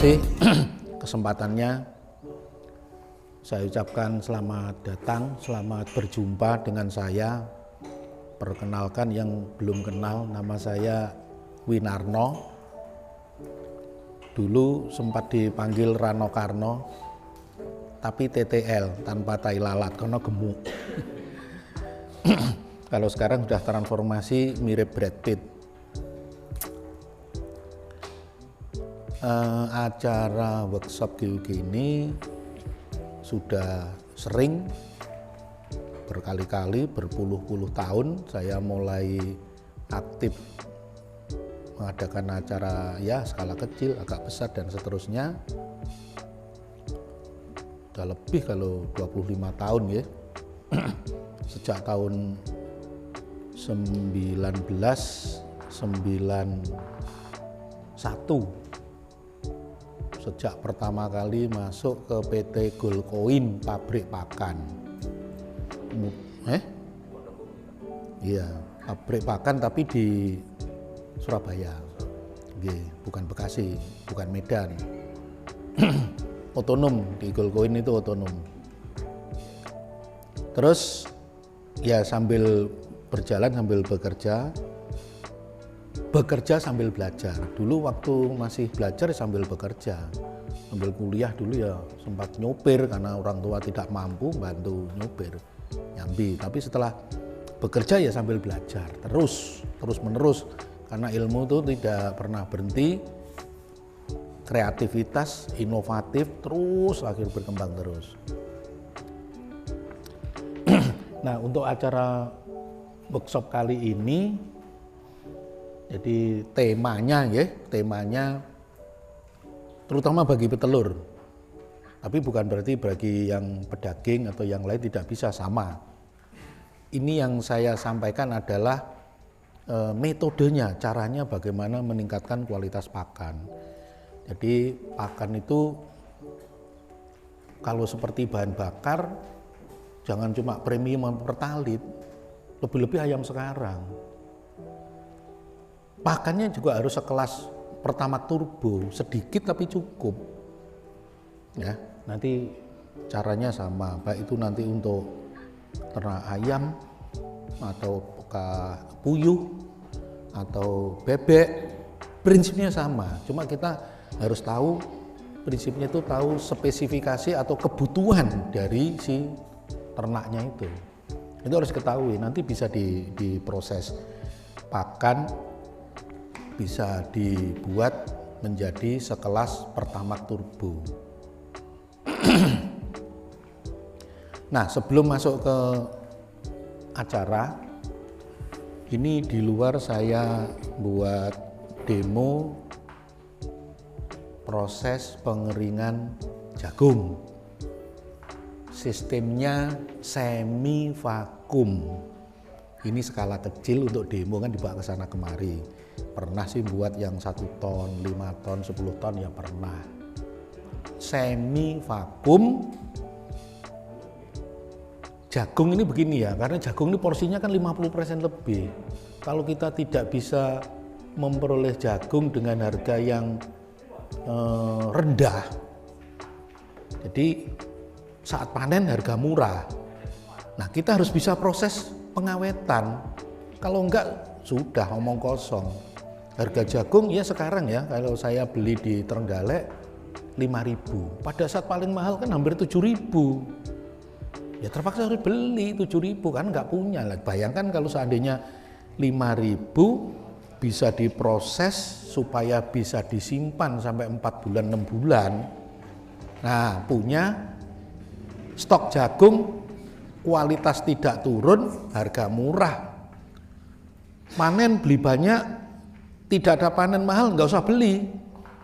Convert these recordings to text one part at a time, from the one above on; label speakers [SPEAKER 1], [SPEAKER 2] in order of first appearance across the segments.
[SPEAKER 1] kasih kesempatannya. Saya ucapkan selamat datang, selamat berjumpa dengan saya. Perkenalkan yang belum kenal, nama saya Winarno. Dulu sempat dipanggil Rano Karno, tapi TTL tanpa tai lalat karena gemuk. Kalau sekarang sudah transformasi mirip Brad Pitt. Acara workshop GUG ini sudah sering, berkali-kali, berpuluh-puluh tahun saya mulai aktif mengadakan acara ya skala kecil, agak besar dan seterusnya. Sudah lebih kalau 25 tahun ya. Sejak tahun 1991. Sejak pertama kali masuk ke PT Goldcoin pabrik pakan. Iya, pabrik pakan tapi di Surabaya. Bukan Bekasi, bukan Medan. Otonom, di Goldcoin itu otonom. Terus ya sambil berjalan sambil bekerja sambil belajar. Dulu waktu masih belajar sambil bekerja, sambil kuliah dulu ya sempat nyopir karena orang tua tidak mampu bantu nyopir, nyambi. Tapi setelah bekerja ya sambil belajar, terus menerus karena ilmu itu tidak pernah berhenti, kreativitas, inovatif terus akhir berkembang terus. Nah, untuk acara workshop kali ini, jadi temanya terutama bagi petelur, tapi bukan berarti bagi yang pedaging atau yang lain tidak bisa sama. Ini yang saya sampaikan adalah metodenya, caranya bagaimana meningkatkan kualitas pakan. Jadi pakan itu kalau seperti bahan bakar, jangan cuma premium pertalit, lebih-lebih ayam sekarang. Pakannya juga harus sekelas Pertamax Turbo, sedikit tapi cukup. Ya, nanti caranya sama, baik itu nanti untuk ternak ayam atau puyuh atau bebek, prinsipnya sama. Cuma kita harus tahu prinsipnya itu tahu spesifikasi atau kebutuhan dari si ternaknya itu. Itu harus ketahui, nanti bisa diproses pakan, bisa dibuat menjadi sekelas Pertamax Turbo. Nah, sebelum masuk ke acara, ini di luar saya buat demo proses pengeringan jagung. Sistemnya semi vakum. Ini skala kecil untuk demo kan dibawa ke sana kemari. Pernah sih buat yang 1 ton, 5 ton, 10 ton ya pernah. Semi vakum. Jagung ini begini ya, karena jagung ini porsinya kan 50% lebih. Kalau kita tidak bisa memperoleh jagung dengan harga yang rendah, jadi saat panen harga murah. Nah, kita harus bisa proses pengawetan. Kalau enggak sudah omong kosong. Harga jagung ya sekarang ya, kalau saya beli di Trenggalek 5.000. Pada saat paling mahal kan hampir 7.000. Ya terpaksa harus beli 7.000 kan nggak punya lah. Bayangkan kalau seandainya 5.000 bisa diproses supaya bisa disimpan sampai 4 bulan 6 bulan. Nah, punya stok jagung kualitas tidak turun, harga murah. Panen beli banyak, tidak ada panen mahal, nggak usah beli.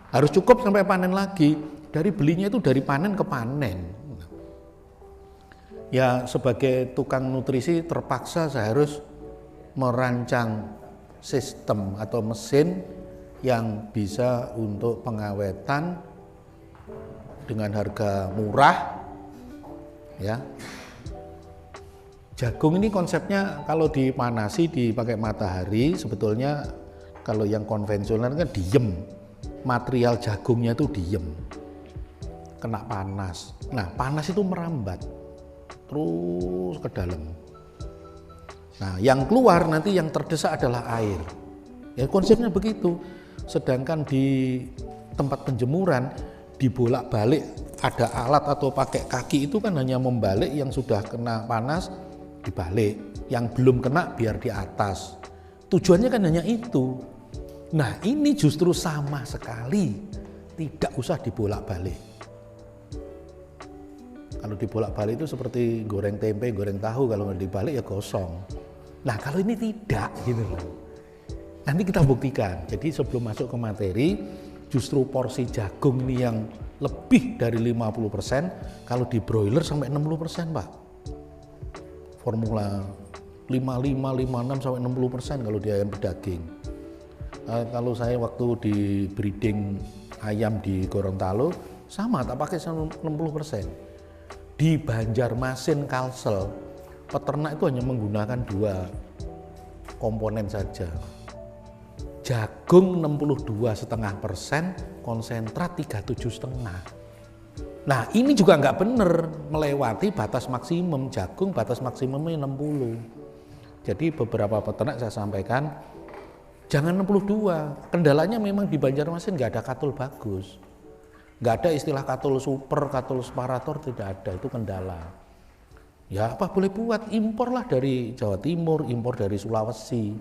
[SPEAKER 1] Harus cukup sampai panen lagi. Dari belinya itu dari panen ke panen. Ya sebagai tukang nutrisi terpaksa saya harus merancang sistem atau mesin yang bisa untuk pengawetan dengan harga murah. Ya. Jagung ini konsepnya kalau dipanasi dipakai matahari, sebetulnya kalau yang konvensional kan diem. material jagungnya itu diem, kena panas. Nah, panas itu merambat terus ke dalam. Nah, yang keluar nanti yang terdesak adalah air. Ya konsepnya begitu. Sedangkan di tempat penjemuran dibolak-balik, ada alat atau pakai kaki itu kan hanya membalik yang sudah kena panas dibalik, yang belum kena biar di atas. Tujuannya kan hanya itu. Nah, ini justru sama sekali tidak usah dibolak-balik. Kalau dibolak-balik itu seperti goreng tempe, goreng tahu, kalau nggak dibalik ya gosong. Nah, kalau ini tidak gitu loh. Nanti kita buktikan. Jadi sebelum masuk ke materi, justru porsi jagung ini yang lebih dari 50%, kalau di broiler sampai 60%, Pak. Formula 55, 56 sampai 60% kalau di ayam berdaging. Kalau saya waktu di breeding ayam di Gorontalo sama, tak pakai 60%. Di Banjarmasin, Kalsel, peternak itu hanya menggunakan 2 komponen saja. Jagung 62,5%, konsentrat 37,5%. Nah, ini juga nggak benar, melewati batas maksimum. Jagung batas maksimumnya 60. Jadi beberapa peternak saya sampaikan, jangan 62. Kendalanya memang di Banjarmasin nggak ada katul bagus. Nggak ada istilah katul super, katul separator, tidak ada, itu kendala. Ya apa boleh buat, impor lah dari Jawa Timur, impor dari Sulawesi,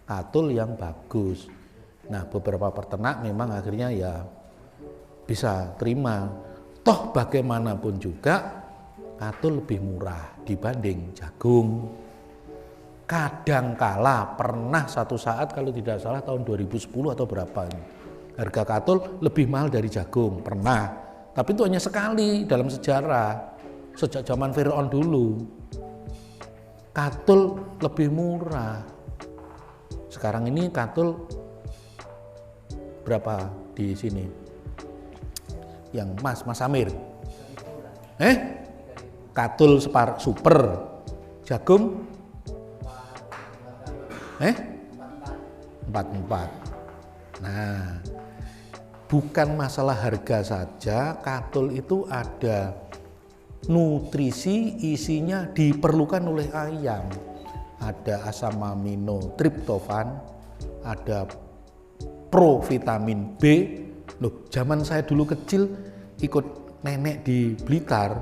[SPEAKER 1] katul yang bagus. Nah, beberapa peternak memang akhirnya ya bisa terima. Toh bagaimanapun juga katul lebih murah dibanding jagung. Kadangkala pernah satu saat kalau tidak salah tahun 2010 atau berapa ini, harga katul lebih mahal dari jagung, pernah. Tapi itu hanya sekali dalam sejarah. Sejak zaman Fir'aun dulu, katul lebih murah. Sekarang ini katul berapa di sini? Yang Mas Amir? Katul super, jagung? 44. Nah, bukan masalah harga saja, katul itu ada nutrisi, isinya diperlukan oleh ayam. Ada asam amino triptofan, ada provitamin B. Loh, zaman saya dulu kecil ikut nenek di Blitar,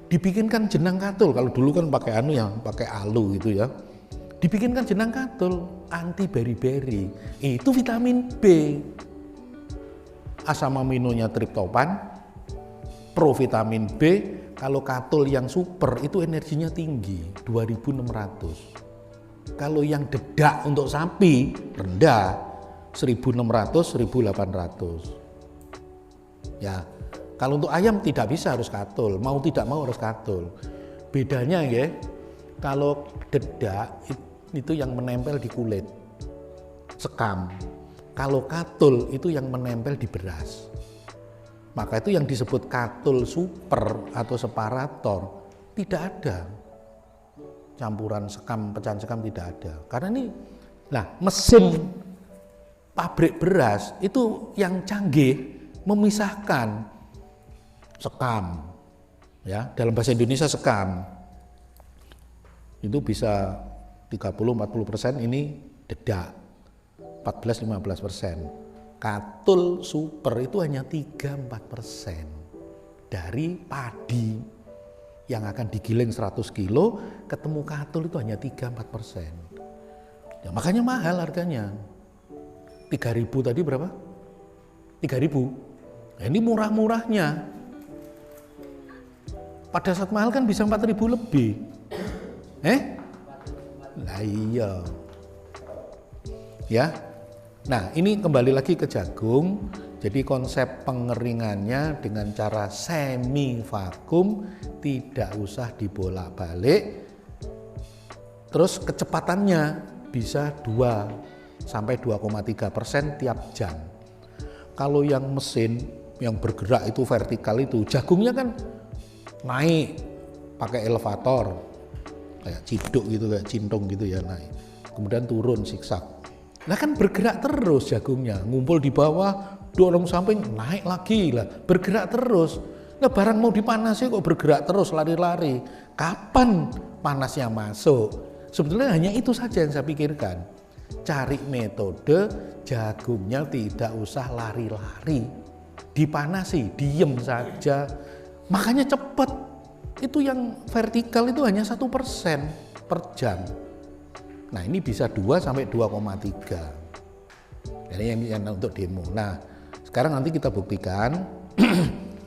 [SPEAKER 1] dibikinkan jenang katul. Kalau dulu kan pakai pakai alu gitu ya. Dibikinkan jenang katul anti beri-beri. Itu vitamin B. Asam aminonya triptofan, provitamin B. Kalau katul yang super itu energinya tinggi, 2600. Kalau yang dedak untuk sapi rendah, 1600, 1800. Ya, kalau untuk ayam tidak bisa, harus katul, mau tidak mau harus katul. Bedanya ya, kalau dedak itu yang menempel di kulit, sekam. Kalau katul itu yang menempel di beras. Maka itu yang disebut katul super atau separator, tidak ada campuran sekam, pecahan sekam, tidak ada. Karena ini, nah mesin pabrik beras itu yang canggih memisahkan sekam, ya dalam bahasa Indonesia sekam itu bisa 30-40%, ini dedak 14-15%. Katul super itu hanya 3-4% dari padi yang akan digiling 100 kilo, ketemu katul itu hanya 3-4%. Ya, makanya mahal harganya. 3.000 tadi berapa? 3.000. Nah, ini murah-murahnya. Pada saat mahal kan bisa 4.000 lebih. Lah iya. Ya. Nah, ini kembali lagi ke jagung. Jadi konsep pengeringannya dengan cara semi vakum, tidak usah dibolak-balik. Terus kecepatannya bisa 2 sampai 2,3% tiap jam. Kalau yang mesin yang bergerak itu vertikal itu, jagungnya kan naik pakai elevator kayak ciduk gitu, kayak cintung gitu ya, naik. Kemudian turun siksak. Lah kan bergerak terus jagungnya, ngumpul di bawah, dorong samping, naik lagi lah, bergerak terus. Nah barang mau dipanasi kok bergerak terus, lari-lari. Kapan panasnya masuk? Sebetulnya hanya itu saja yang saya pikirkan. Cari metode jagungnya tidak usah lari-lari, dipanasi, diem saja. Makanya cepat. Itu yang vertikal itu hanya 1% per jam. Nah ini bisa 2 sampai 2,3. Ini yang untuk demo. Nah sekarang nanti kita buktikan.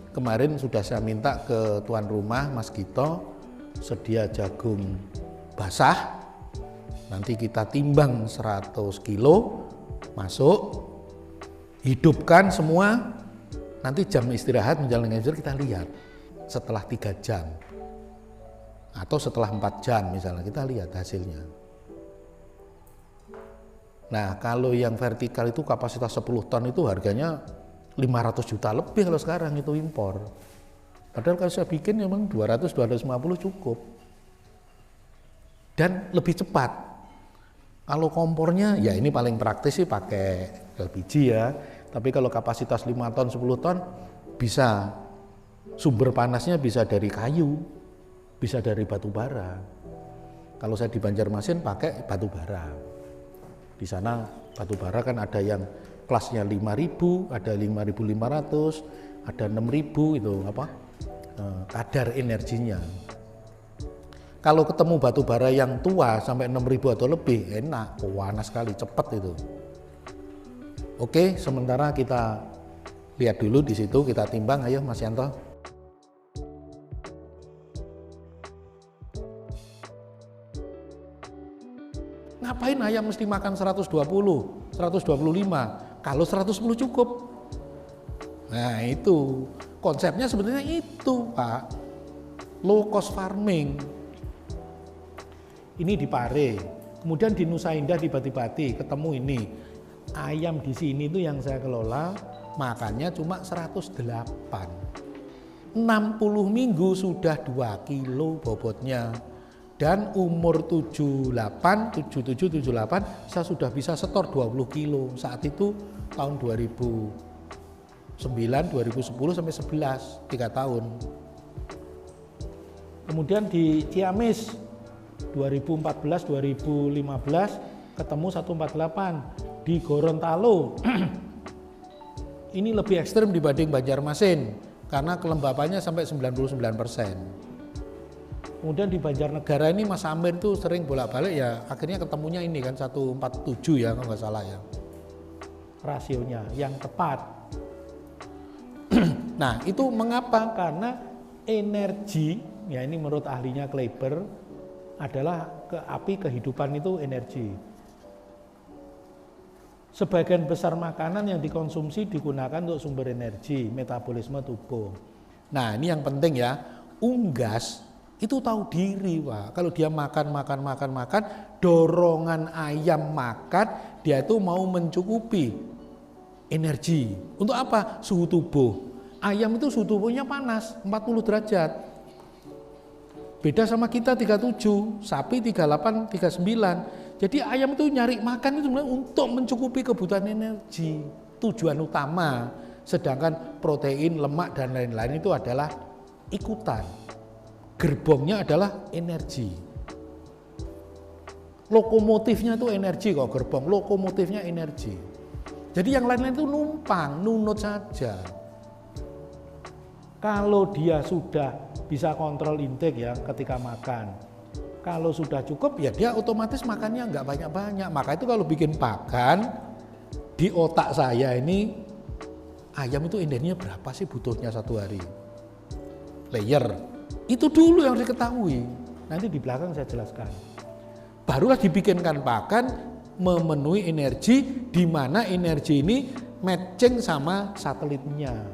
[SPEAKER 1] Kemarin sudah saya minta ke tuan rumah Mas Gito sedia jagung basah. Nanti kita timbang 100 kilo, masuk, hidupkan semua. Nanti jam istirahat menjelang ngajar kita lihat setelah 3 jam atau setelah 4 jam misalnya, kita lihat hasilnya. Nah kalau yang vertikal itu kapasitas 10 ton itu harganya 500 juta lebih kalau sekarang itu impor. Padahal kalau saya bikin memang 200-250 cukup. Dan lebih cepat. Kalau kompornya ya ini paling praktis sih pakai LPG ya. Tapi kalau kapasitas 5 ton 10 ton bisa sumber panasnya bisa dari kayu, bisa dari batu bara. Kalau saya di Banjarmasin pakai batu bara. Di sana batu bara kan ada yang kelasnya 5.000, ada 5.500, ada 6.000 itu kadar energinya. Kalau ketemu batu bara yang tua sampai 6.000 atau lebih, enak, panas sekali, cepat itu. Oke, sementara kita lihat dulu di situ, kita timbang, ayo Mas Yanto. Ngapain ayam mesti makan 120, 125, kalau 110 cukup. Nah itu, konsepnya sebenarnya itu Pak, low cost farming. Ini di Pare, kemudian di Nusa Indah di Bati-Bati, ketemu ini. Ayam di sini itu yang saya kelola, makannya cuma 108. 60 minggu sudah 2 kilo bobotnya. Dan umur 77, 78 saya sudah bisa setor 20 kilo. Saat itu tahun 2009, 2010 sampai 11, 3 tahun. Kemudian di Ciamis 2014, 2015 ketemu 148. Di Gorontalo ini lebih ekstrem dibanding Banjarmasin karena kelembapannya sampai 99%. Kemudian di Banjarnegara ini Mas Amir tuh sering bolak-balik ya, akhirnya ketemunya ini kan 147 ya kalau nggak salah ya. Rasionya yang tepat. Nah itu mengapa? Karena energi, ya ini menurut ahlinya Kleiber, adalah api kehidupan itu energi. Sebagian besar makanan yang dikonsumsi digunakan untuk sumber energi, metabolisme tubuh. Nah ini yang penting ya, unggas itu tahu diri Pak. Kalau dia makan, dorongan ayam makan, dia itu mau mencukupi energi. Untuk apa? Suhu tubuh. Ayam itu suhu tubuhnya panas, 40 derajat. Beda sama kita 37, sapi 38, 39. Jadi ayam itu nyari makan itu sebenarnya untuk mencukupi kebutuhan energi. Tujuan utama. Sedangkan protein, lemak, dan lain-lain itu adalah ikutan. Gerbongnya adalah energi. Lokomotifnya itu energi kok, gerbong lokomotifnya energi. Jadi yang lain-lain itu numpang, nunut saja. Kalau dia sudah bisa kontrol intake ya ketika makan. Kalau sudah cukup ya dia otomatis makannya nggak banyak-banyak. Maka itu kalau bikin pakan di otak saya ini ayam itu energinya berapa sih butuhnya satu hari? Layer. Itu dulu yang diketahui. Nanti di belakang saya jelaskan. Barulah dibikinkan pakan memenuhi energi di mana energi ini matching sama satelitnya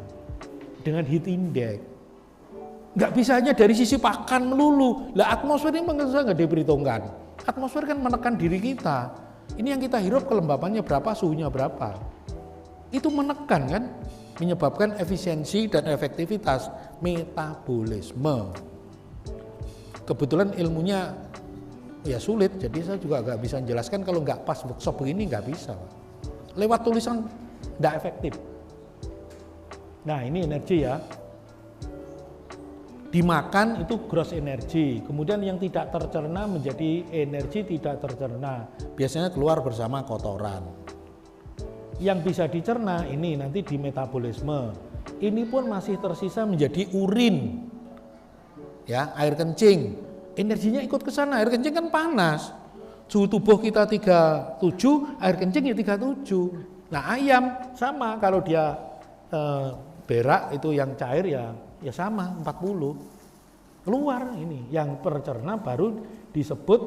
[SPEAKER 1] dengan heat index. Nggak bisa hanya dari sisi pakan melulu. Lah atmosfer ini nggak diperhitungkan. Atmosfer kan menekan diri kita. Ini yang kita hirup kelembapannya berapa, suhunya berapa. Itu menekan kan, menyebabkan efisiensi dan efektivitas metabolisme. Kebetulan ilmunya ya sulit. Jadi saya juga nggak bisa menjelaskan kalau nggak pas workshop begini nggak bisa, Pak. Lewat tulisan nggak efektif. Nah ini energi ya. Dimakan itu gross energi, kemudian yang tidak tercerna menjadi energi tidak tercerna. Biasanya keluar bersama kotoran. Yang bisa dicerna ini nanti di metabolisme. Ini pun masih tersisa menjadi urin. Ya, air kencing. Energinya ikut ke sana. Air kencing kan panas. Suhu tubuh kita 37, air kencing ya 37. Nah, ayam sama, kalau dia berak itu yang cair ya sama 40. Keluar ini yang tercerna baru disebut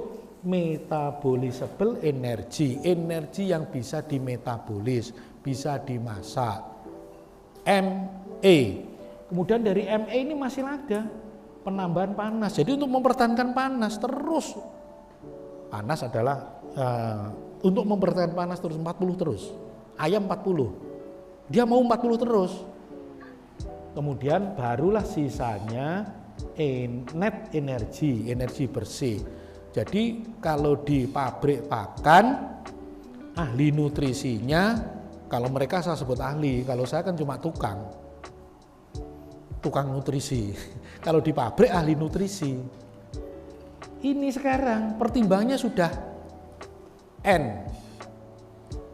[SPEAKER 1] metabolisable energy. Energi yang bisa dimetabolis, bisa dimasak. ME. Kemudian dari ME ini masih ada penambahan panas. Jadi untuk mempertahankan panas terus. Panas adalah untuk mempertahankan panas terus 40 terus. Ayam 40. Dia mau 40 terus. Kemudian barulah sisanya net energi, energi bersih. Jadi kalau di pabrik pakan, ahli nutrisinya, kalau mereka saya sebut ahli, kalau saya kan cuma tukang nutrisi. Kalau di pabrik ahli nutrisi. Ini sekarang pertimbangannya sudah N,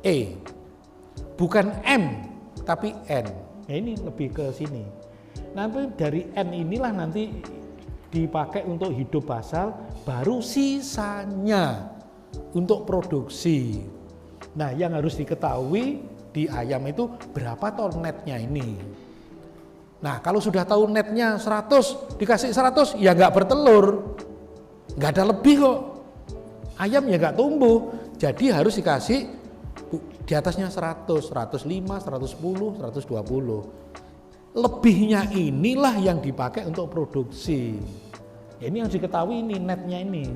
[SPEAKER 1] E, bukan M, tapi N. Ya ini lebih ke sini. Nanti dari N inilah nanti dipakai untuk hidup basal, baru sisanya untuk produksi. Nah, yang harus diketahui di ayam itu berapa ton netnya ini. Nah, kalau sudah tahu netnya 100, dikasih 100, ya nggak bertelur. Nggak ada lebih kok. Ayam ya nggak tumbuh. Jadi harus dikasih di atasnya 100, 105, 110, 120. Lebihnya inilah yang dipakai untuk produksi. Ya, ini yang diketahui ini netnya ini.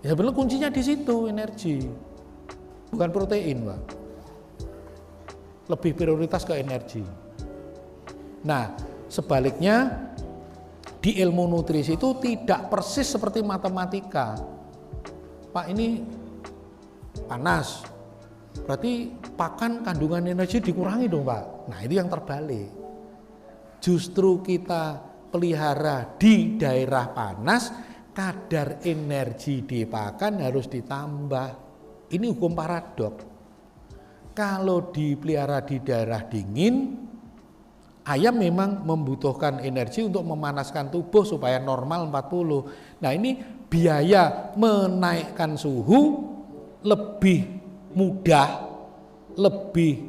[SPEAKER 1] Ya sebenarnya kuncinya di situ, energi. Bukan protein, Pak. Lebih prioritas ke energi. Nah, sebaliknya di ilmu nutrisi itu tidak persis seperti matematika. Pak, ini panas, berarti pakan kandungan energi dikurangi dong, Pak. Nah, itu yang terbalik. Justru kita pelihara di daerah panas, kadar energi di pakan harus ditambah. Ini hukum paradok. Kalau dipelihara di daerah dingin, ayam memang membutuhkan energi untuk memanaskan tubuh supaya normal 40. Nah, ini biaya menaikkan suhu lebih mudah, lebih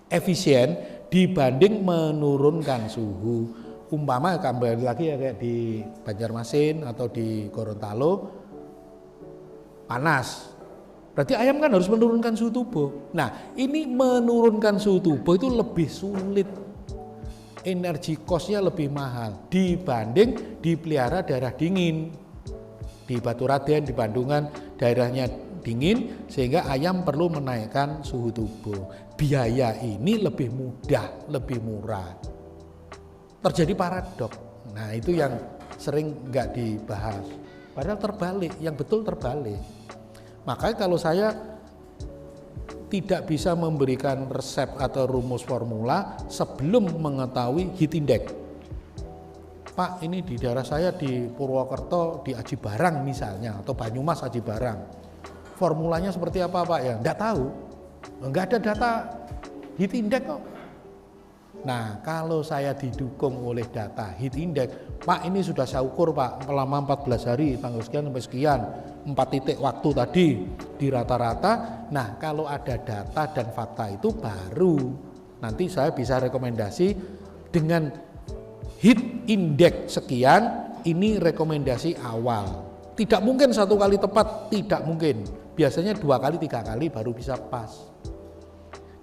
[SPEAKER 1] efisien dibanding menurunkan suhu. Umpama kembali lagi ya kayak di Banjarmasin atau di Gorontalo, panas. Berarti ayam kan harus menurunkan suhu tubuh. Nah, ini menurunkan suhu tubuh itu lebih sulit. Energi cost-nya lebih mahal dibanding dipelihara daerah dingin. Di Baturaden, di Bandungan, daerahnya dingin sehingga ayam perlu menaikkan suhu tubuh. Biaya ini lebih mudah, lebih murah. Terjadi paradok. Nah, itu yang sering nggak dibahas. Padahal terbalik, yang betul terbalik. Makanya kalau saya tidak bisa memberikan resep atau rumus formula sebelum mengetahui heat index. Pak, ini di daerah saya di Purwokerto, di Aji Barang misalnya, atau Banyumas Aji Barang. Formulanya seperti apa, Pak? Ya, enggak tahu. Enggak ada data heat index kok. Nah, kalau saya didukung oleh data heat index, Pak, ini sudah saya ukur, Pak, selama 14 hari, tanggal sekian sampai sekian, 4 titik waktu tadi di rata-rata. Nah, kalau ada data dan fakta itu baru nanti saya bisa rekomendasi dengan heat index sekian, ini rekomendasi awal. Tidak mungkin 1 kali tepat, tidak mungkin. Biasanya 2 kali, 3 kali baru bisa pas.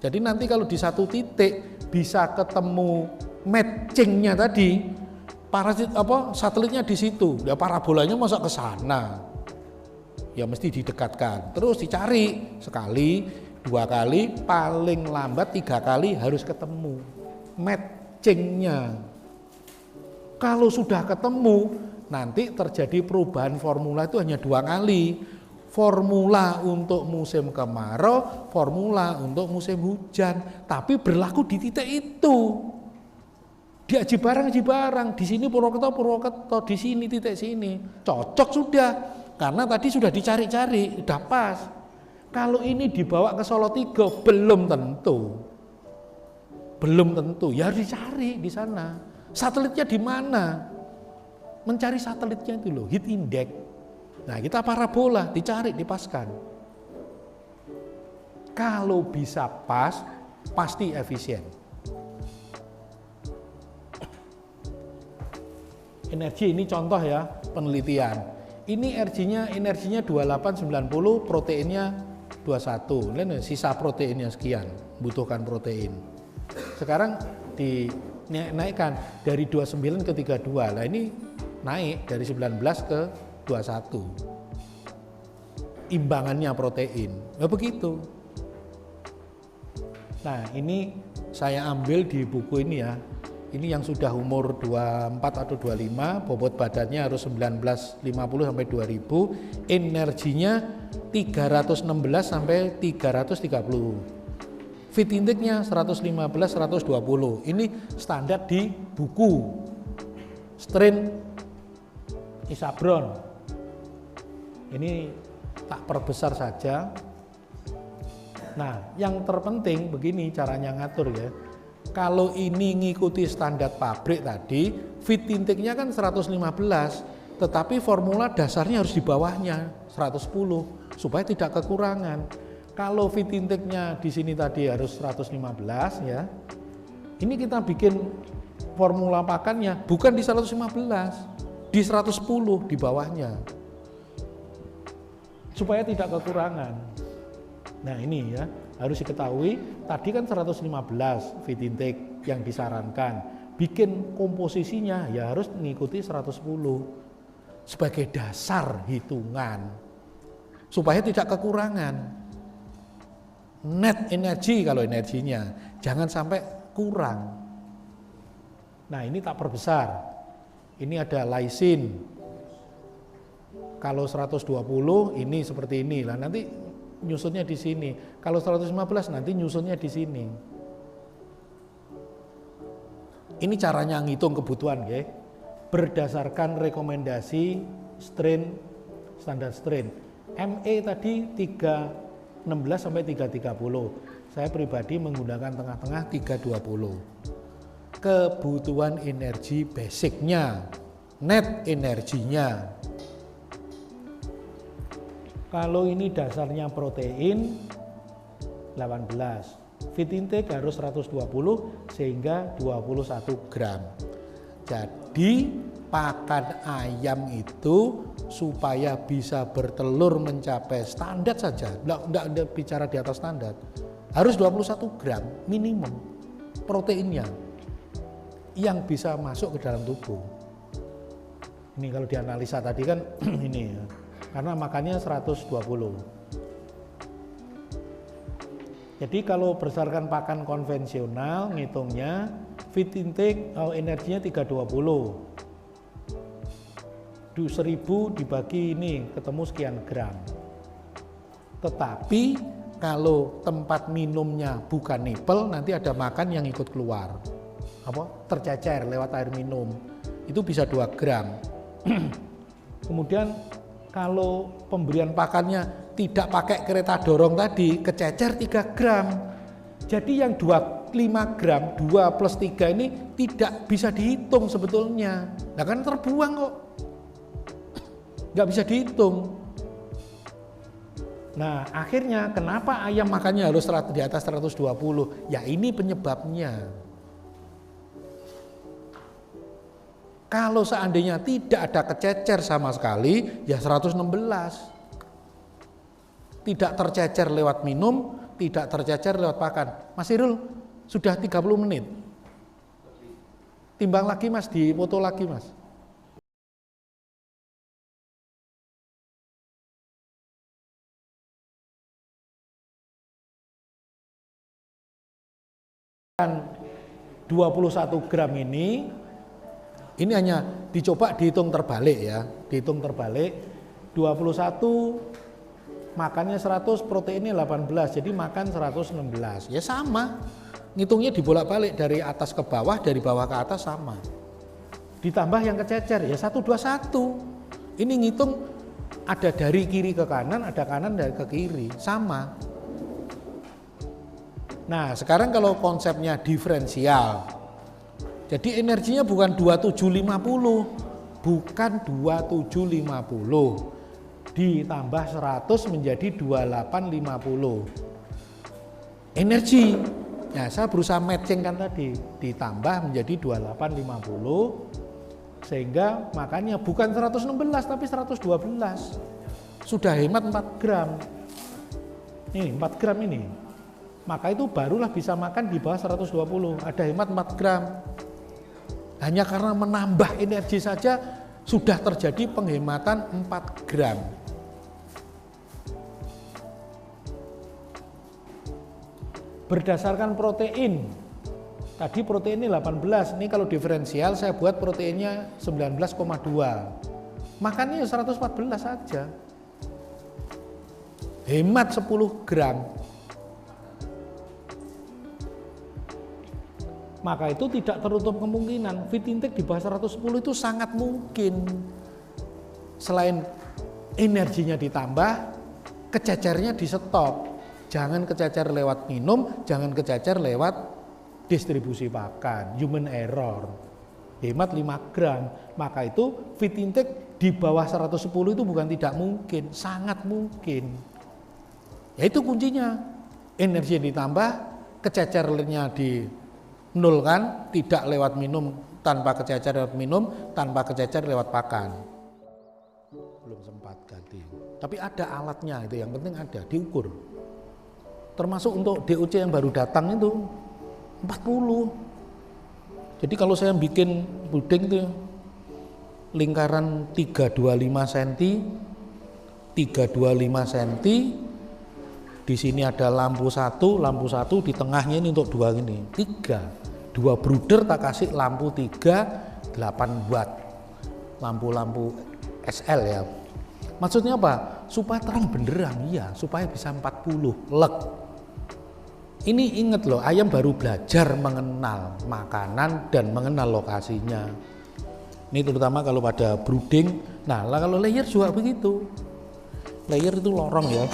[SPEAKER 1] Jadi nanti kalau di 1 titik bisa ketemu matchingnya tadi, parasit satelitnya di situ, ya parabolanya masa ke sana. Ya mesti didekatkan, terus dicari sekali, 2 kali, paling lambat 3 kali harus ketemu matchingnya. Kalau sudah ketemu, nanti terjadi perubahan formula itu hanya 2 kali. Formula untuk musim kemarau, formula untuk musim hujan, tapi berlaku di titik itu. Di Aji Barang, di sini Purwokerto, di sini titik sini. Cocok sudah, karena tadi sudah dicari-cari, udah pas. Kalau ini dibawa ke Solo 3, belum tentu. Belum tentu, ya harus dicari di sana. Satelitnya di mana? Mencari satelitnya itu loh, heat index. Nah, kita parabola, dicari, dipaskan. Kalau bisa pas, pasti efisien. Energi ini contoh ya, penelitian. Ini energinya 2890, proteinnya 21. Lihat sisa proteinnya sekian, butuhkan protein. Sekarang dinaikkan dari 29 ke 32. Nah, ini naik dari 19 ke 21. Imbangannya protein. Nah, begitu. Nah, ini saya ambil di buku ini ya. Ini yang sudah umur 24 atau 25, bobot badannya harus 1950 sampai 2000, energinya 316 sampai 330. Fit index-nya 115 120. Ini standar di buku. Strain Isabron. Ini tak perbesar saja. Nah, yang terpenting begini caranya ngatur ya. Kalau ini ngikuti standar pabrik tadi, fit intake-nya kan 115, tetapi formula dasarnya harus di bawahnya 110 supaya tidak kekurangan. Kalau fit intake-nya di sini tadi harus 115 ya. Ini kita bikin formula pakannya bukan di 115, di 110 di bawahnya. Supaya tidak kekurangan. Nah, ini ya harus diketahui, tadi kan 115 fit intake yang disarankan. Bikin komposisinya ya harus mengikuti 110 sebagai dasar hitungan supaya tidak kekurangan. Net energi kalau energinya jangan sampai kurang. Nah, ini tak perbesar. Ini ada lysin. Kalau 120 ini seperti ini lah, nanti nyusunnya di sini. Kalau 115 nanti nyusunnya di sini. Ini caranya ngitung kebutuhan ya. Berdasarkan rekomendasi strain, standar strain. ME tadi 316 sampai 330. Saya pribadi menggunakan tengah-tengah 320. Kebutuhan energi basicnya, net energinya. Kalau ini dasarnya protein 18, fit intake harus 120 sehingga 21 gram. Jadi pakan ayam itu supaya bisa bertelur mencapai standar saja, enggak bicara di atas standar, harus 21 gram minimum proteinnya yang bisa masuk ke dalam tubuh. Ini kalau dianalisa tadi kan ini ya. Karena makannya 120. Jadi kalau berdasarkan pakan konvensional ngitungnya fit intake energinya 320. 1000 dibagi ini ketemu sekian gram. Tetapi kalau tempat minumnya bukan nipel, nanti ada makan yang ikut keluar. Tercecer lewat air minum. Itu bisa 2 gram. Kemudian kalau pemberian pakannya tidak pakai kereta dorong tadi, kececer 3 gram. Jadi yang 5 gram, 2 plus 3 ini tidak bisa dihitung sebetulnya. Nah kan terbuang kok. Nggak bisa dihitung. Nah akhirnya kenapa ayam makannya harus di atas 120? Ya ini penyebabnya. Kalau seandainya tidak ada kececer sama sekali, ya 116. Tidak tercecer lewat minum, tidak tercecer lewat pakan. Mas Irul, sudah 30 menit. Timbang lagi Mas, di foto lagi Mas. Dan 21 gram ini ini hanya dicoba dihitung terbalik ya. Dihitung terbalik 21 makannya 100, proteinnya 18, jadi makan 116. Ya sama. Ngitungnya dibolak-balik dari atas ke bawah, dari bawah ke atas sama. Ditambah yang kececer ya 121. Ini ngitung ada dari kiri ke kanan, ada kanan dari ke kiri, sama. Nah, sekarang kalau konsepnya diferensial. Jadi energinya bukan 2750, bukan 2750. Ditambah 100 menjadi 2850. Energi. Ya, saya berusaha matching kan tadi, ditambah menjadi 2850 sehingga makanya bukan 116 tapi 112. Sudah hemat 4 gram. Ini 4 gram ini. Maka itu barulah bisa makan di bawah 120. Ada hemat 4 gram. Hanya karena menambah energi saja sudah terjadi penghematan 4 gram. Berdasarkan protein, tadi proteinnya 18, ini kalau diferensial saya buat proteinnya 19,2, makannya 114 saja, hemat 10 gram. Maka itu tidak tertutup kemungkinan feed intake di bawah 110 itu sangat mungkin. Selain energinya ditambah, kececernya di stop. Jangan kececer lewat minum, jangan kececer lewat distribusi pakan, human error. Hemat 5 gram, maka itu feed intake di bawah 110 itu bukan tidak mungkin, sangat mungkin. Ya itu kuncinya, energi ditambah, kececernya dinolkan, tidak lewat minum, tanpa kececer lewat minum, tanpa kececer lewat pakan. Belum sempat ganti, tapi ada alatnya, itu yang penting ada, diukur. Termasuk untuk DOC yang baru datang itu 40. Jadi kalau saya bikin puding itu lingkaran 325 cm, 325 cm, di sini ada lampu satu di tengahnya ini untuk 2 ini, 3, 2 brooder tak kasih lampu 3, 8 watt, lampu-lampu SL ya. Maksudnya apa? Supaya terang benderang, iya, supaya bisa 40 leg. Ini ingat loh, ayam baru belajar mengenal makanan dan mengenal lokasinya. Ini terutama kalau pada brooding. Nah, kalau layer juga begitu. Layer itu lorong ya.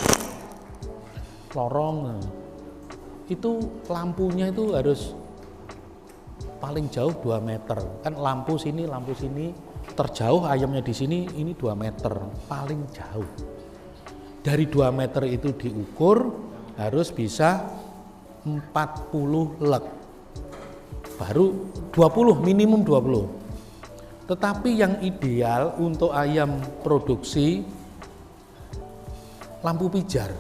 [SPEAKER 1] Lorong. Itu lampunya itu harus paling jauh 2 meter. Kan lampu sini, terjauh ayamnya di sini ini 2 meter, paling jauh. Dari 2 meter itu diukur harus bisa 40 leg, baru 20, minimum 20. Tetapi yang ideal untuk ayam produksi lampu pijar.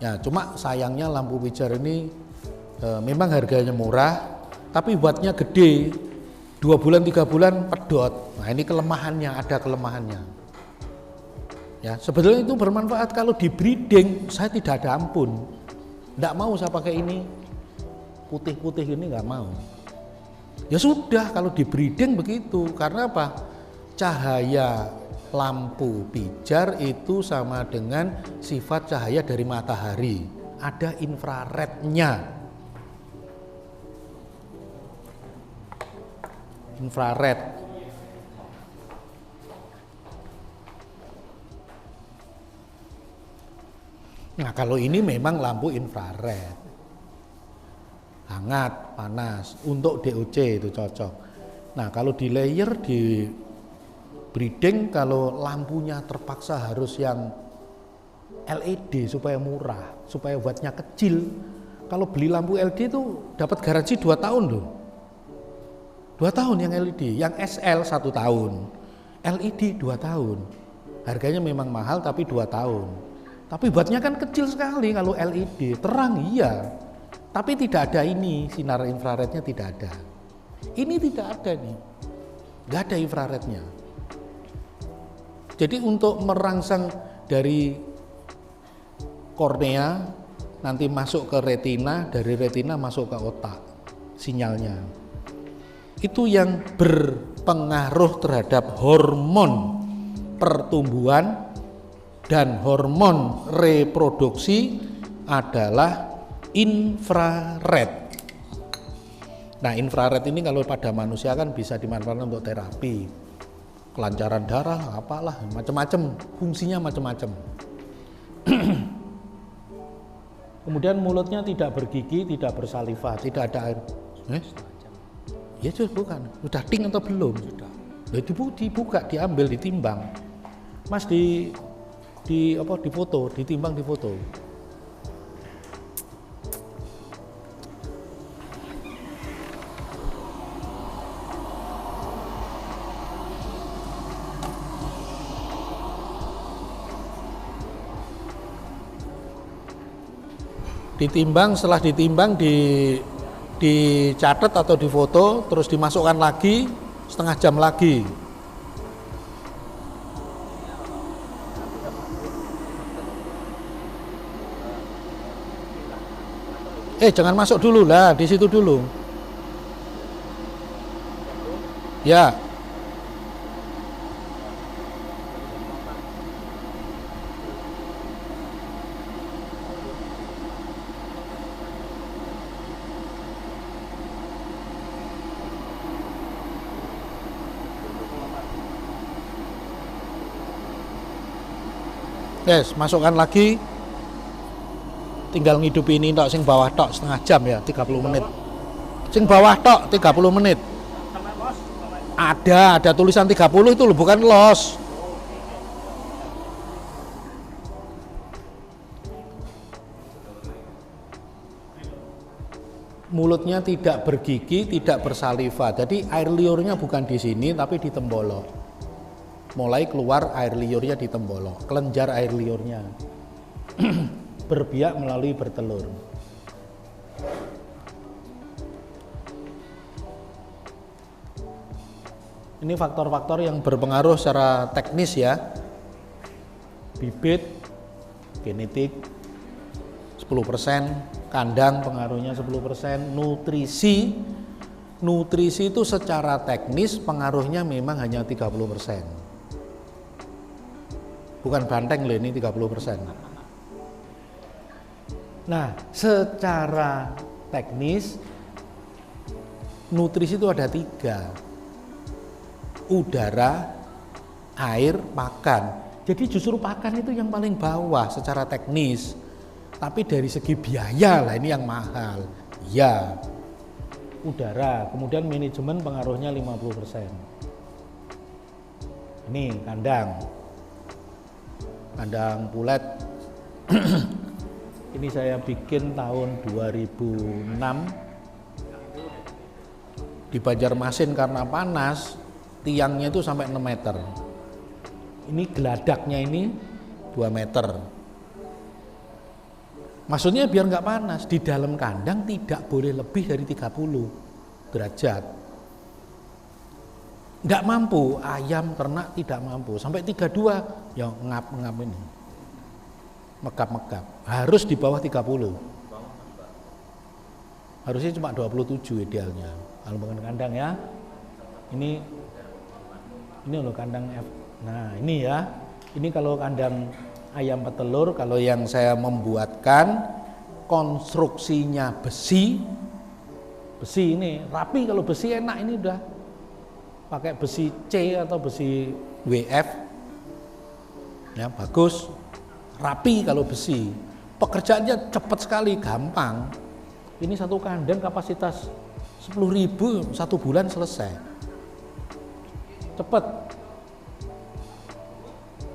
[SPEAKER 1] Ya, cuma sayangnya lampu pijar ini memang harganya murah, tapi wattnya gede. 2 bulan 3 bulan pedot. Nah, ini kelemahannya, ada kelemahannya. Ya, sebetulnya itu bermanfaat kalau di breeding, saya tidak ada ampun. Nggak mau saya pakai ini putih-putih ini, nggak mau. Ya sudah, kalau di breeding begitu. Karena apa? Cahaya lampu pijar itu sama dengan sifat cahaya dari matahari. Ada infrarednya. Infrared. Nah, kalau ini memang lampu infrared, hangat, panas, untuk DOC itu cocok. Nah, kalau di layer, di breeding, kalau lampunya terpaksa harus yang LED supaya murah, supaya wattnya kecil. Kalau beli lampu LED itu dapat garansi 2 tahun loh. 2 tahun yang LED, yang SL 1 tahun, LED 2 tahun. Harganya memang mahal tapi 2 tahun. Tapi wattnya kan kecil sekali kalau LED, terang iya. Tapi tidak ada ini, sinar infrarednya tidak ada. Ini tidak ada nih, nggak ada infrarednya. Jadi untuk merangsang dari kornea, nanti masuk ke retina, dari retina masuk ke otak sinyalnya. itu yang berpengaruh terhadap hormon pertumbuhan dan hormon reproduksi adalah infrared. Nah, infrared ini kalau pada manusia kan bisa dimanfaatkan untuk terapi, kelancaran darah, apalah, macam-macam, fungsinya macam-macam. Kemudian mulutnya tidak bergigi, tidak bersaliva, tidak ada air. Ya bukan, sudah ting atau belum? Sudah. Dibuka, diambil, ditimbang. Mas di foto, ditimbang di foto. Ditimbang, setelah ditimbang dicatat atau difoto, terus dimasukkan lagi setengah jam lagi. Jangan masuk dulu lah, di situ dulu. Ya. Yes, masukkan lagi. Tinggal ngidupi ini tok, sing bawah tok setengah jam ya, 30 menit. Sing bawah tok 30 menit. Ada tulisan 30 itu loh, bukan los. Mulutnya tidak bergigi, tidak bersaliva. Jadi air liurnya bukan di sini tapi di tembolok. Mulai keluar air liurnya di tembolok, kelenjar air liurnya. Berbiak melalui bertelur. Ini faktor-faktor yang berpengaruh secara teknis ya. Bibit, genetik 10%, kandang pengaruhnya 10%, nutrisi itu secara teknis pengaruhnya memang hanya 30%. Bukan banteng loh, ini 30%. Nah, secara teknis nutrisi itu ada 3. Udara, air, pakan. Jadi justru pakan itu yang paling bawah secara teknis. Tapi dari segi biaya lah ini yang mahal. Ya, udara, kemudian manajemen pengaruhnya 50%. Ini kandang pulet. Ini saya bikin tahun 2006 di Banjarmasin karena panas, tiangnya itu sampai 6 meter. Ini geladaknya ini 2 meter. Maksudnya biar nggak panas, di dalam kandang tidak boleh lebih dari 30 derajat. Nggak mampu, ayam ternak tidak mampu, sampai 32 ya ngap-ngap ini, megap-megap, harus di bawah 30. Harusnya cuma 27 idealnya kalau bukan kandang ya. Ini loh kandang F. Nah ini ya, ini kalau kandang ayam petelur, kalau yang saya membuatkan konstruksinya besi ini rapi. Kalau besi enak, ini udah pakai besi C atau besi WF ya, bagus, rapi. Kalau besi pekerjaannya cepat sekali, gampang. Ini satu kandang kapasitas 10.000, 1 bulan selesai, cepat.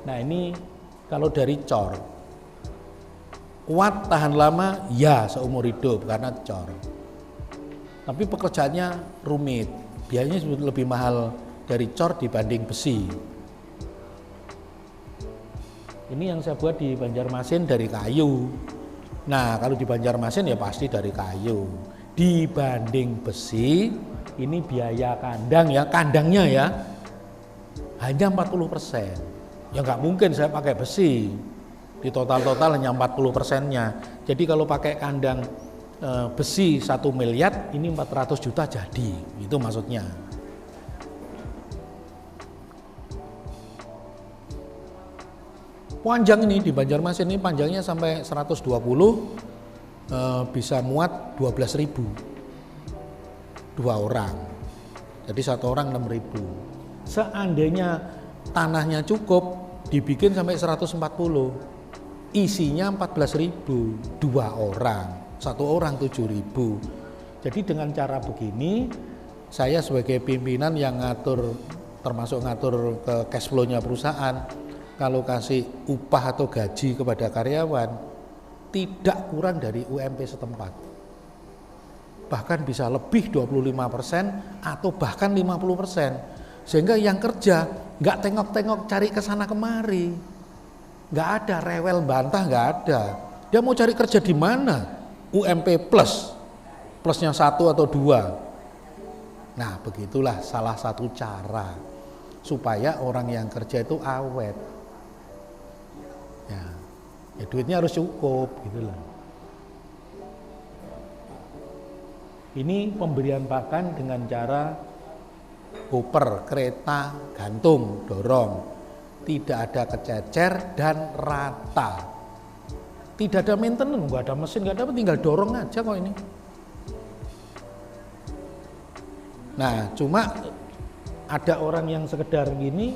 [SPEAKER 1] Nah ini kalau dari cor, kuat tahan lama ya seumur hidup karena cor, tapi pekerjaannya rumit, biayanya lebih mahal dari cor dibanding besi. Ini yang saya buat di Banjarmasin dari kayu. Nah kalau di Banjarmasin ya pasti dari kayu. Dibanding besi, ini biaya kandangnya ya hanya 40%. Ya nggak mungkin saya pakai besi. Di total hanya 40%-nya. Jadi kalau pakai kandang besi 1 miliar, ini 400 juta jadi, itu maksudnya. Panjang ini di Banjarmasin ini panjangnya sampai 120, bisa muat 12.000 dua orang, jadi satu orang 6.000. Seandainya tanahnya cukup, dibikin sampai 140, isinya 14.000 dua orang, satu orang 7.000. Jadi dengan cara begini, saya sebagai pimpinan yang ngatur, termasuk ngatur ke cash flow-nya perusahaan, kalau kasih upah atau gaji kepada karyawan tidak kurang dari UMP setempat, bahkan bisa lebih 25% atau bahkan 50%, sehingga yang kerja nggak tengok-tengok cari kesana kemari, nggak ada rewel bantah, nggak ada. Dia mau cari kerja di mana? UMP plusnya 1 atau 2. Nah, begitulah salah satu cara supaya orang yang kerja itu awet. Ya duitnya harus cukup gitu lah. Ini pemberian pakan dengan cara koper, kereta, gantung, dorong. Tidak ada kececer dan rata. Tidak ada maintenance, nggak ada mesin, nggak ada, tinggal dorong aja kok ini. Nah, cuma ada orang yang sekedar gini,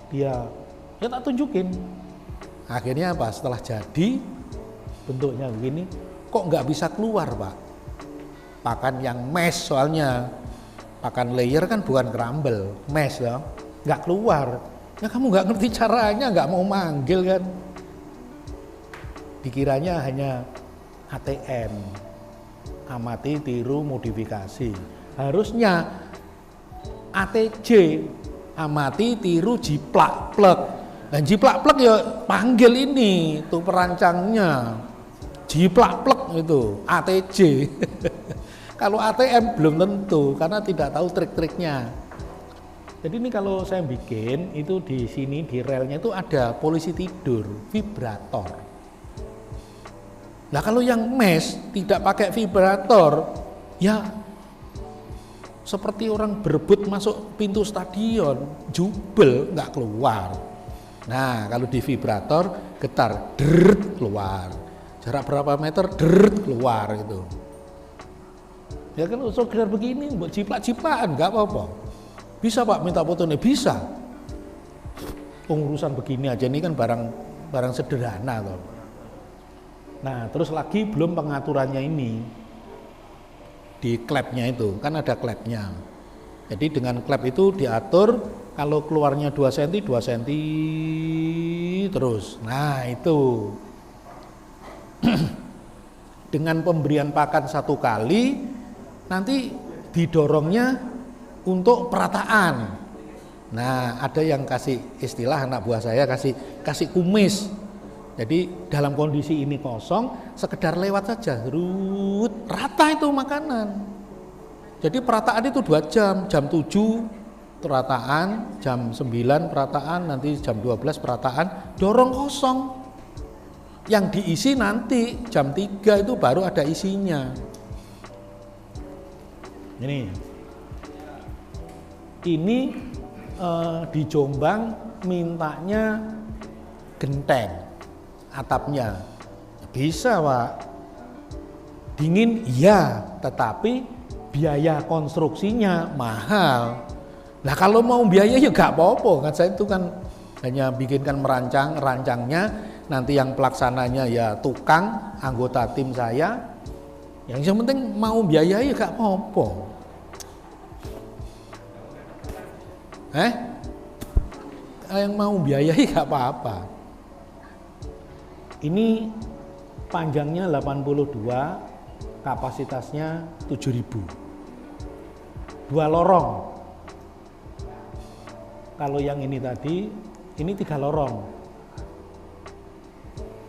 [SPEAKER 1] dia ya tak tunjukin. Akhirnya apa? Setelah jadi bentuknya begini, kok nggak bisa keluar, Pak? Pakan yang mesh, soalnya pakan layer kan bukan crumble, mesh ya, nggak keluar. Ya kamu nggak ngerti caranya, nggak mau manggil kan? Dikiranya hanya ATM, amati, tiru, modifikasi. Harusnya ATJ, amati, tiru, jiplak, plek. Dan jiplak plek ya panggil ini tuh perancangnya, jiplak plek itu ATJ. Kalau ATM belum tentu karena tidak tahu trik-triknya. Jadi ini kalau saya bikin itu di sini di relnya itu ada polisi tidur, vibrator. Nah kalau yang mesh tidak pakai vibrator, ya seperti orang berebut masuk pintu stadion, jubel nggak keluar. Nah kalau di vibrator getar, deret keluar. Jarak berapa meter, deret keluar gitu. Ya kan sekedar begini, buat jiplak-jiplakan nggak apa-apa. Bisa Pak minta fotonya, bisa. Pengurusan begini aja ini kan barang sederhana toh. Nah terus lagi belum pengaturannya ini di klepnya itu kan ada klepnya. Jadi dengan klep itu diatur kalau keluarnya 2 cm 2 cm terus. Nah itu dengan pemberian pakan 1 kali nanti didorongnya untuk perataan. Nah ada yang kasih istilah anak buah saya kasih kumis. Jadi dalam kondisi ini kosong, sekedar lewat saja, rata itu makanan. Jadi perataan itu 2 jam, jam 7 perataan, jam 9 perataan, nanti jam 12 perataan, dorong kosong. Yang diisi nanti jam 3 itu baru ada isinya. Ini di Jombang mintanya genteng atapnya. Bisa Pak, dingin iya, tetapi biaya konstruksinya mahal. Nah kalau mau biaya ya gak apa-apa, kan saya itu kan hanya bikinkan rancangnya, nanti yang pelaksananya ya tukang, anggota tim saya. Yang penting mau biaya ya gak apa-apa. Yang mau biayai gak apa-apa. Ini panjangnya 82, kapasitasnya 7.000. 2 lorong. Kalau yang ini tadi, ini 3 lorong.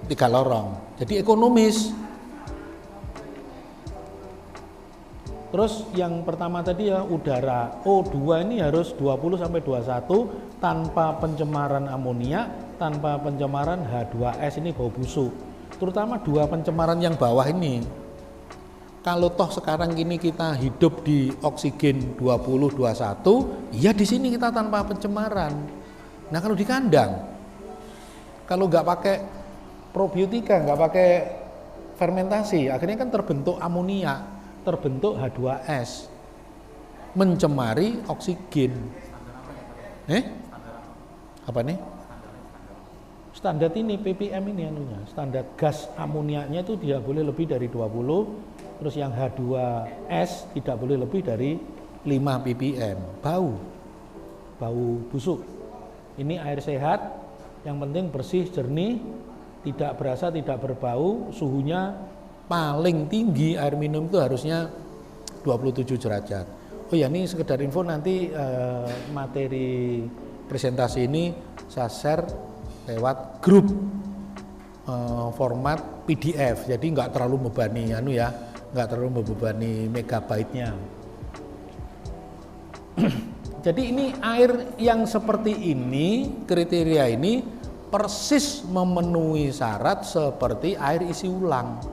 [SPEAKER 1] 3 lorong. Jadi ekonomis. Terus yang pertama tadi ya udara O2 ini harus 20 sampai 21 tanpa pencemaran amonia, tanpa pencemaran H2S ini bau busuk. Terutama 2 pencemaran yang bawah ini. Kalau toh sekarang ini kita hidup di oksigen 20, 21, ya di sini kita tanpa pencemaran. Nah kalau di kandang, kalau nggak pakai probiotika, nggak pakai fermentasi, akhirnya kan terbentuk amonia, terbentuk H2S, mencemari oksigen. Apa nih? Standar ini ppm ini anunya, standar gas amoniaknya itu tidak boleh lebih dari 20. Terus yang H2S tidak boleh lebih dari 5 ppm. Bau busuk. Ini air sehat, yang penting bersih, jernih, tidak berasa, tidak berbau, suhunya paling tinggi air minum itu harusnya 27 derajat. Oh ya, ini sekedar info, nanti materi presentasi ini saya share lewat grup format PDF, jadi nggak terlalu membebani nggak terlalu membebani megabyte-nya. Jadi ini air yang seperti ini, kriteria ini persis memenuhi syarat seperti air isi ulang.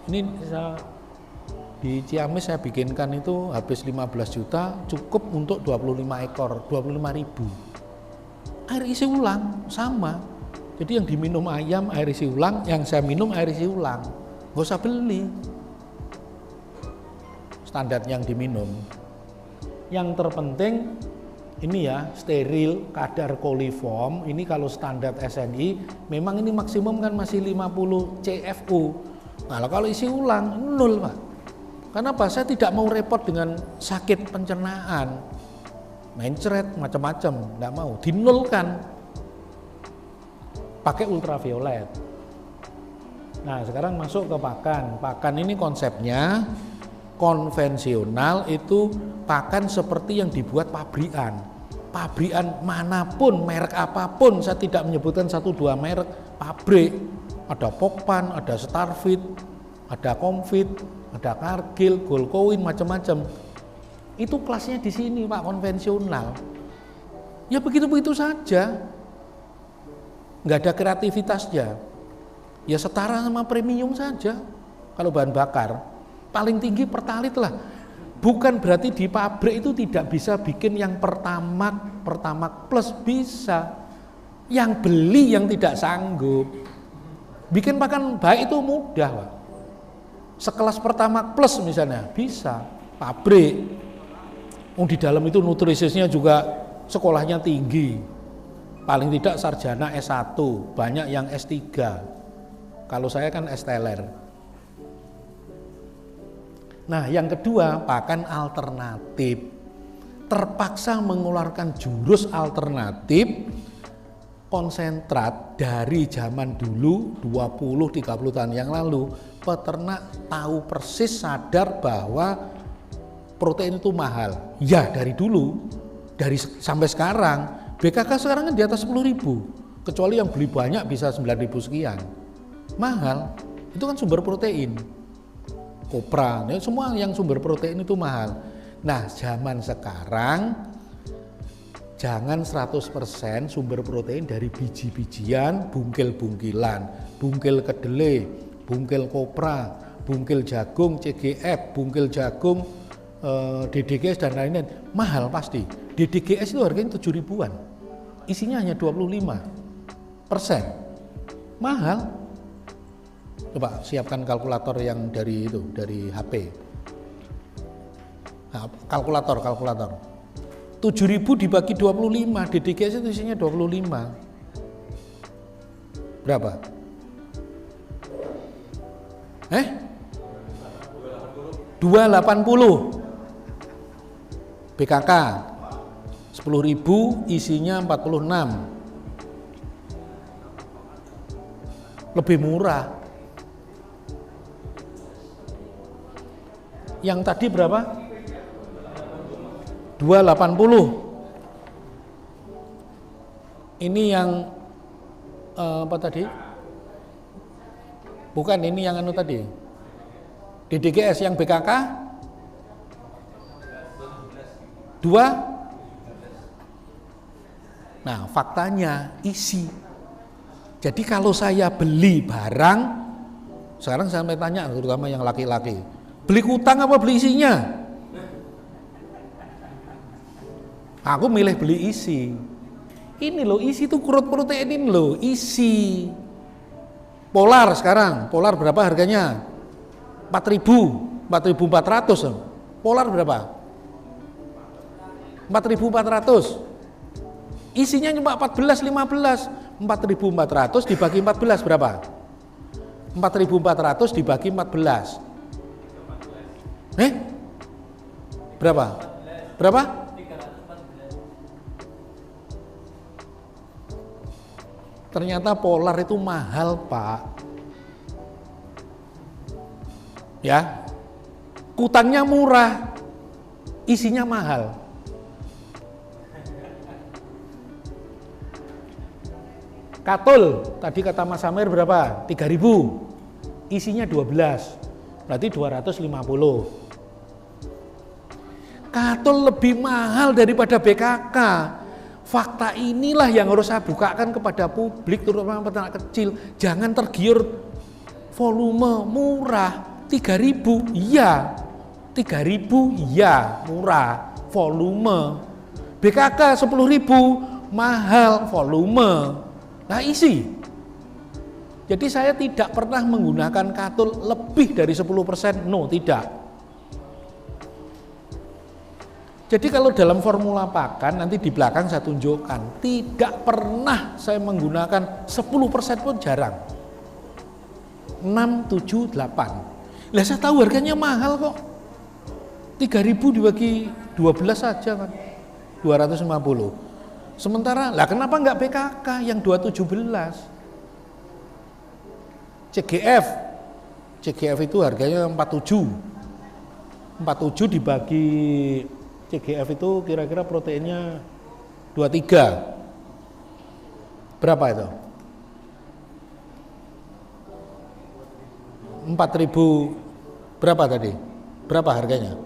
[SPEAKER 1] Ini di Ciamis saya bikinkan itu habis 15 juta, cukup untuk 25 ekor, 25.000. Air isi ulang sama. Jadi yang diminum ayam air isi ulang, yang saya minum air isi ulang. Nggak usah beli. Standar yang diminum. Yang terpenting ini ya, steril, kadar koliform. Ini kalau standar SNI, memang ini maksimum kan masih 50 CFU. Nah kalau isi ulang 0 Pak. Kenapa? Saya tidak mau repot dengan sakit pencernaan, mencret macam-macam, nggak mau, dinolkan. Pakai ultraviolet. Nah sekarang masuk ke pakan. Pakan ini konsepnya konvensional, itu pakan seperti yang dibuat pabrikan. Pabrikan manapun, merek apapun, saya tidak menyebutkan 1-2 merek, pabrik. Ada Pokpan, ada Starfit, ada Comfit, ada Cargill, Golkowin, macam-macam. Itu kelasnya di sini Pak, konvensional. Ya begitu-begitu saja. Nggak ada kreativitasnya. Ya setara sama premium saja. Kalau bahan bakar paling tinggi Pertalite lah. Bukan berarti di pabrik itu tidak bisa bikin yang Pertamax plus, bisa. Yang beli yang tidak sanggup. Bikin pakan baik itu mudah Pak. Sekelas Pertamax plus misalnya bisa, pabrik. Di dalam itu nutrisisnya juga sekolahnya tinggi. Paling tidak sarjana S1, banyak yang S3. Kalau saya kan S-teler. Nah, yang kedua, pakan alternatif. Terpaksa mengeluarkan jurus alternatif konsentrat dari zaman dulu 20-30 tahun yang lalu. Peternak tahu persis, sadar bahwa protein itu mahal. Ya, dari dulu, sampai sekarang. BKK sekarang kan di atas 10.000. Kecuali yang beli banyak bisa 9.000 sekian. Mahal. Itu kan sumber protein. Kopra, semua yang sumber protein itu mahal. Nah, zaman sekarang jangan 100% sumber protein dari biji-bijian, bungkil-bungkilan, bungkil kedelai, bungkil kopra, bungkil jagung, CGF, bungkil jagung, DDGS dan lain-lain. Mahal pasti. DDGS itu harganya 7 ribuan. Isinya hanya 25%. Mahal. Coba siapkan kalkulator yang dari HP. Nah, kalkulator. 7.000 dibagi 25, DDGS itu isinya 25. Berapa? 280. BKK 10.000 isinya 46. Lebih murah. Yang tadi berapa? 280. Ini yang apa tadi? Bukan, ini yang anu tadi. DDGS yang BKK 2. Nah, faktanya isi. Jadi kalau saya beli barang Sekarang saya tanya terutama yang laki-laki, beli kutang apa beli isinya? Aku milih beli isi. Ini loh isi itu kurut protein ini loh, isi. Polar sekarang, polar berapa harganya? 4.000, 4.400. Polar berapa? 4.400. Isinya cuma 14, 15. 4.400 dibagi 14 berapa? 4.400 dibagi 14. Berapa? Berapa? Ternyata polar itu mahal, Pak. Ya. Kutangnya murah, isinya mahal. Katul, tadi kata Mas Amir berapa? 3.000. Isinya 12. Berarti 250. Katul lebih mahal daripada BKK. Fakta inilah yang harus saya bukakan kepada publik, terutama peternak kecil. Jangan tergiur volume murah. 3.000, iya. 3.000, iya, murah. Volume. BKK 10.000, mahal volume. Nah isi. Jadi saya tidak pernah menggunakan katul lebih dari 10%, no, tidak. Jadi kalau dalam formula pakan, nanti di belakang saya tunjukkan, tidak pernah saya menggunakan 10% pun jarang. 6, 7, 8. Lah saya tahu harganya mahal kok. 3.000 dibagi 12 saja kan, 250. Sementara, lah kenapa enggak BKK yang 217? CGF itu harganya 47. 47 dibagi CGF itu kira-kira proteinnya 23. Berapa itu? 4.000 berapa tadi? Berapa harganya?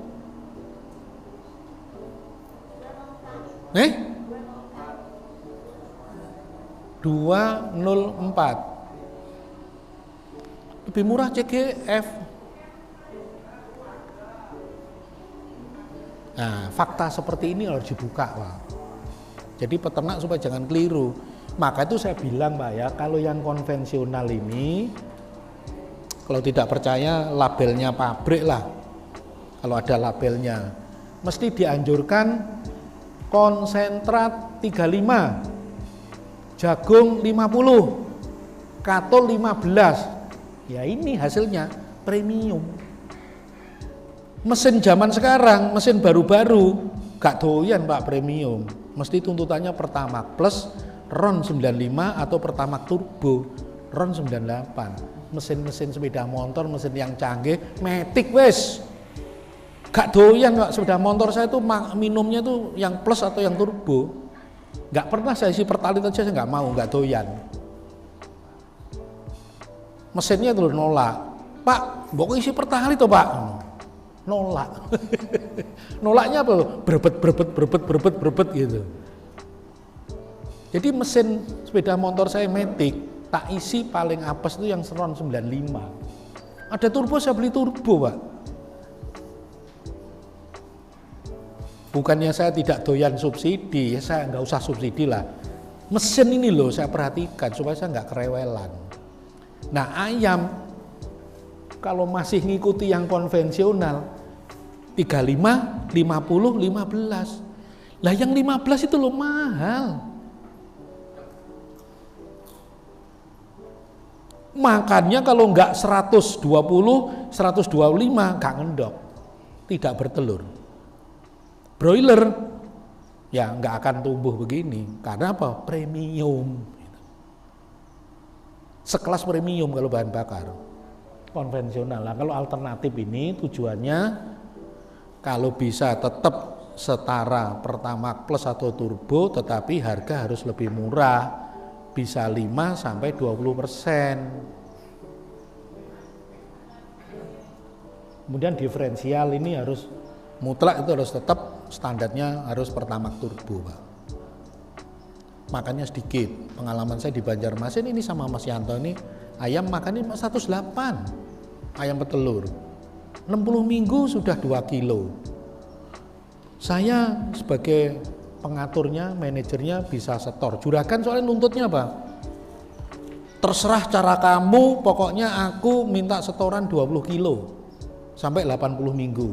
[SPEAKER 1] 204. Lebih murah CGF. Nah, fakta seperti ini harus dibuka, Pak. Jadi peternak supaya jangan keliru. Maka itu saya bilang, Pak ya, kalau yang konvensional ini, kalau tidak percaya labelnya pabrik lah. Kalau ada labelnya, mesti dianjurkan konsentrat 35, jagung 50, katul 15. Ya ini hasilnya premium. Mesin zaman sekarang, mesin baru-baru, gak doyan Pak premium. Mesti tuntutannya Pertamax Plus RON 95 atau Pertamax Turbo RON 98. Mesin-mesin sepeda motor, mesin yang canggih, Matic wes. Gak doyan Pak, sepeda motor saya tuh minumnya tuh yang plus atau yang turbo. Gak pernah saya isi Pertalite aja, saya gak mau, gak doyan. Mesinnya tuh nolak. Pak, mbok isi Pertalite toh Pak? Nolak. Nolaknya apa? Berebet gitu. Jadi mesin sepeda motor saya Matic, tak isi paling apes itu yang RON 95. Ada turbo saya beli turbo Pak. Bukannya saya tidak doyan subsidi, ya saya nggak usah subsidi lah. Mesin ini loh saya perhatikan supaya saya nggak kerewelan. Nah ayam kalau masih ngikuti yang konvensional 35, 50, 15. Lah yang 15 itu loh mahal. Makannya kalau nggak 120, 125 nggak ngendok, tidak bertelur. Broiler ya nggak akan tumbuh begini karena apa? Premium. Sekelas premium kalau bahan bakar konvensional. Nah, kalau alternatif ini tujuannya kalau bisa tetap setara Pertamax Plus atau Turbo, tetapi harga harus lebih murah, bisa 5 sampai 20%. Kemudian diferensial ini harus mutlak, itu harus tetap standarnya harus Pertamax Turbo, Pak. Makanya sedikit pengalaman saya di Banjarmasin ini sama Mas Yanto ini ayam makannya 108, ayam petelur. 60 minggu sudah 2 kilo. Saya sebagai pengaturnya, manajernya bisa setor. Juragan soalnya nuntutnya apa? Terserah cara kamu, pokoknya aku minta setoran 20 kilo sampai 80 minggu.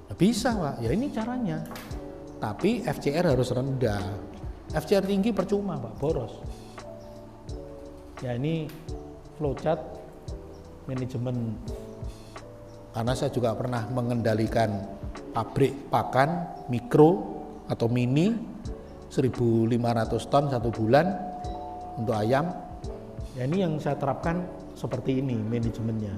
[SPEAKER 1] Nah, bisa Pak, ya ini caranya. Tapi FCR harus rendah. FCR tinggi percuma Pak, boros. Ya ini flowchart manajemen. Karena saya juga pernah mengendalikan pabrik pakan mikro atau mini 1.500 ton 1 bulan untuk ayam. Ya ini yang saya terapkan seperti ini manajemennya.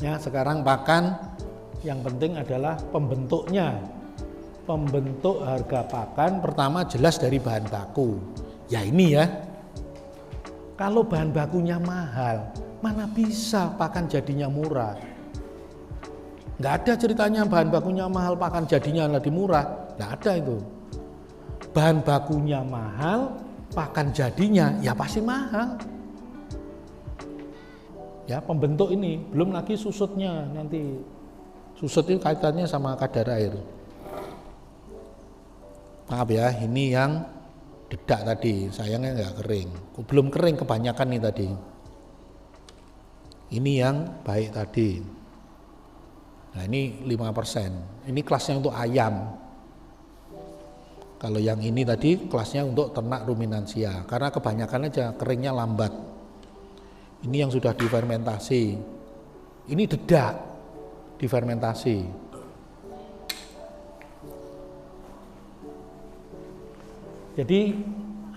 [SPEAKER 1] Ya sekarang pakan yang penting adalah pembentuknya. Pembentuk harga pakan pertama jelas dari bahan baku. Ya ini ya. Kalau bahan bakunya mahal, mana bisa pakan jadinya murah? Nggak ada ceritanya bahan bakunya mahal, pakan jadinya lebih murah. Nggak ada itu. Bahan bakunya mahal, pakan jadinya ya pasti mahal. Ya pembentuk ini, belum lagi susutnya nanti. Susut itu kaitannya sama kadar air. Maaf ya, ini yang dedak tadi, sayangnya nggak kering. Belum kering kebanyakan nih tadi. Ini yang baik tadi. Nah ini 5%. Ini kelasnya untuk ayam. Kalau yang ini tadi kelasnya untuk ternak ruminansia. Karena kebanyakan aja keringnya lambat. Ini yang sudah difermentasi. Ini dedak difermentasi. Jadi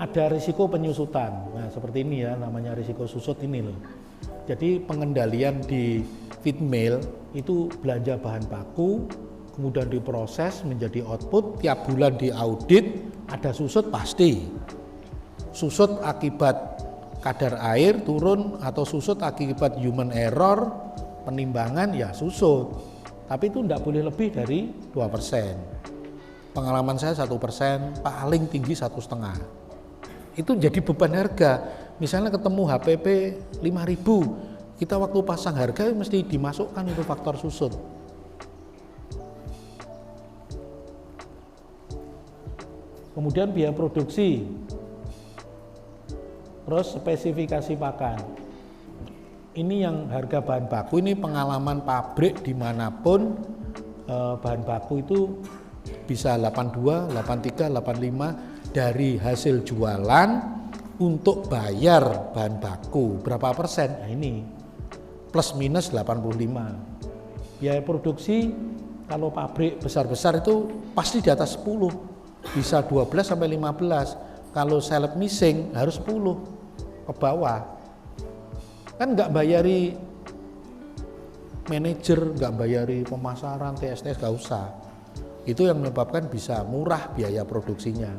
[SPEAKER 1] ada risiko penyusutan. Nah seperti ini ya, namanya risiko susut ini loh. Jadi pengendalian di feed mill itu belanja bahan baku, kemudian diproses menjadi output, tiap bulan diaudit, ada susut pasti. Susut akibat kadar air turun atau susut akibat human error, penimbangan ya susut. Tapi itu tidak boleh lebih dari 2%. Pengalaman saya 1%, paling tinggi 1,5. Itu jadi beban harga. Misalnya ketemu HPP 5.000, kita waktu pasang harga mesti dimasukkan itu faktor susut. Kemudian biaya produksi, terus spesifikasi pakan. Ini yang harga bahan baku, ini pengalaman pabrik dimanapun bahan baku itu bisa 82, 83, 85 dari hasil jualan untuk bayar bahan baku berapa persen? Nah ini plus minus 85. Biaya produksi kalau pabrik besar-besar itu pasti di atas 10, bisa 12 sampai 15. Kalau seleb missing harus 10 ke bawah. Kan nggak bayari manajer, nggak bayari pemasaran, TSTS nggak usah. Itu yang menyebabkan bisa murah biaya produksinya.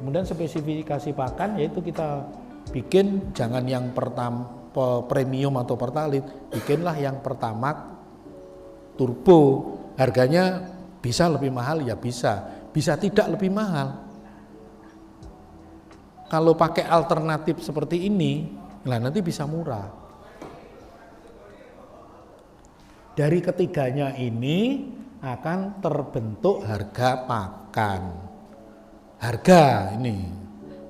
[SPEAKER 1] Kemudian spesifikasi pakan yaitu kita bikin jangan yang pertama premium atau pertalit, bikinlah yang pertamax turbo. Harganya bisa lebih mahal ya bisa tidak lebih mahal. Kalau pakai alternatif seperti ini, nah nanti bisa murah. Dari ketiganya ini akan terbentuk harga pakan. Harga ini.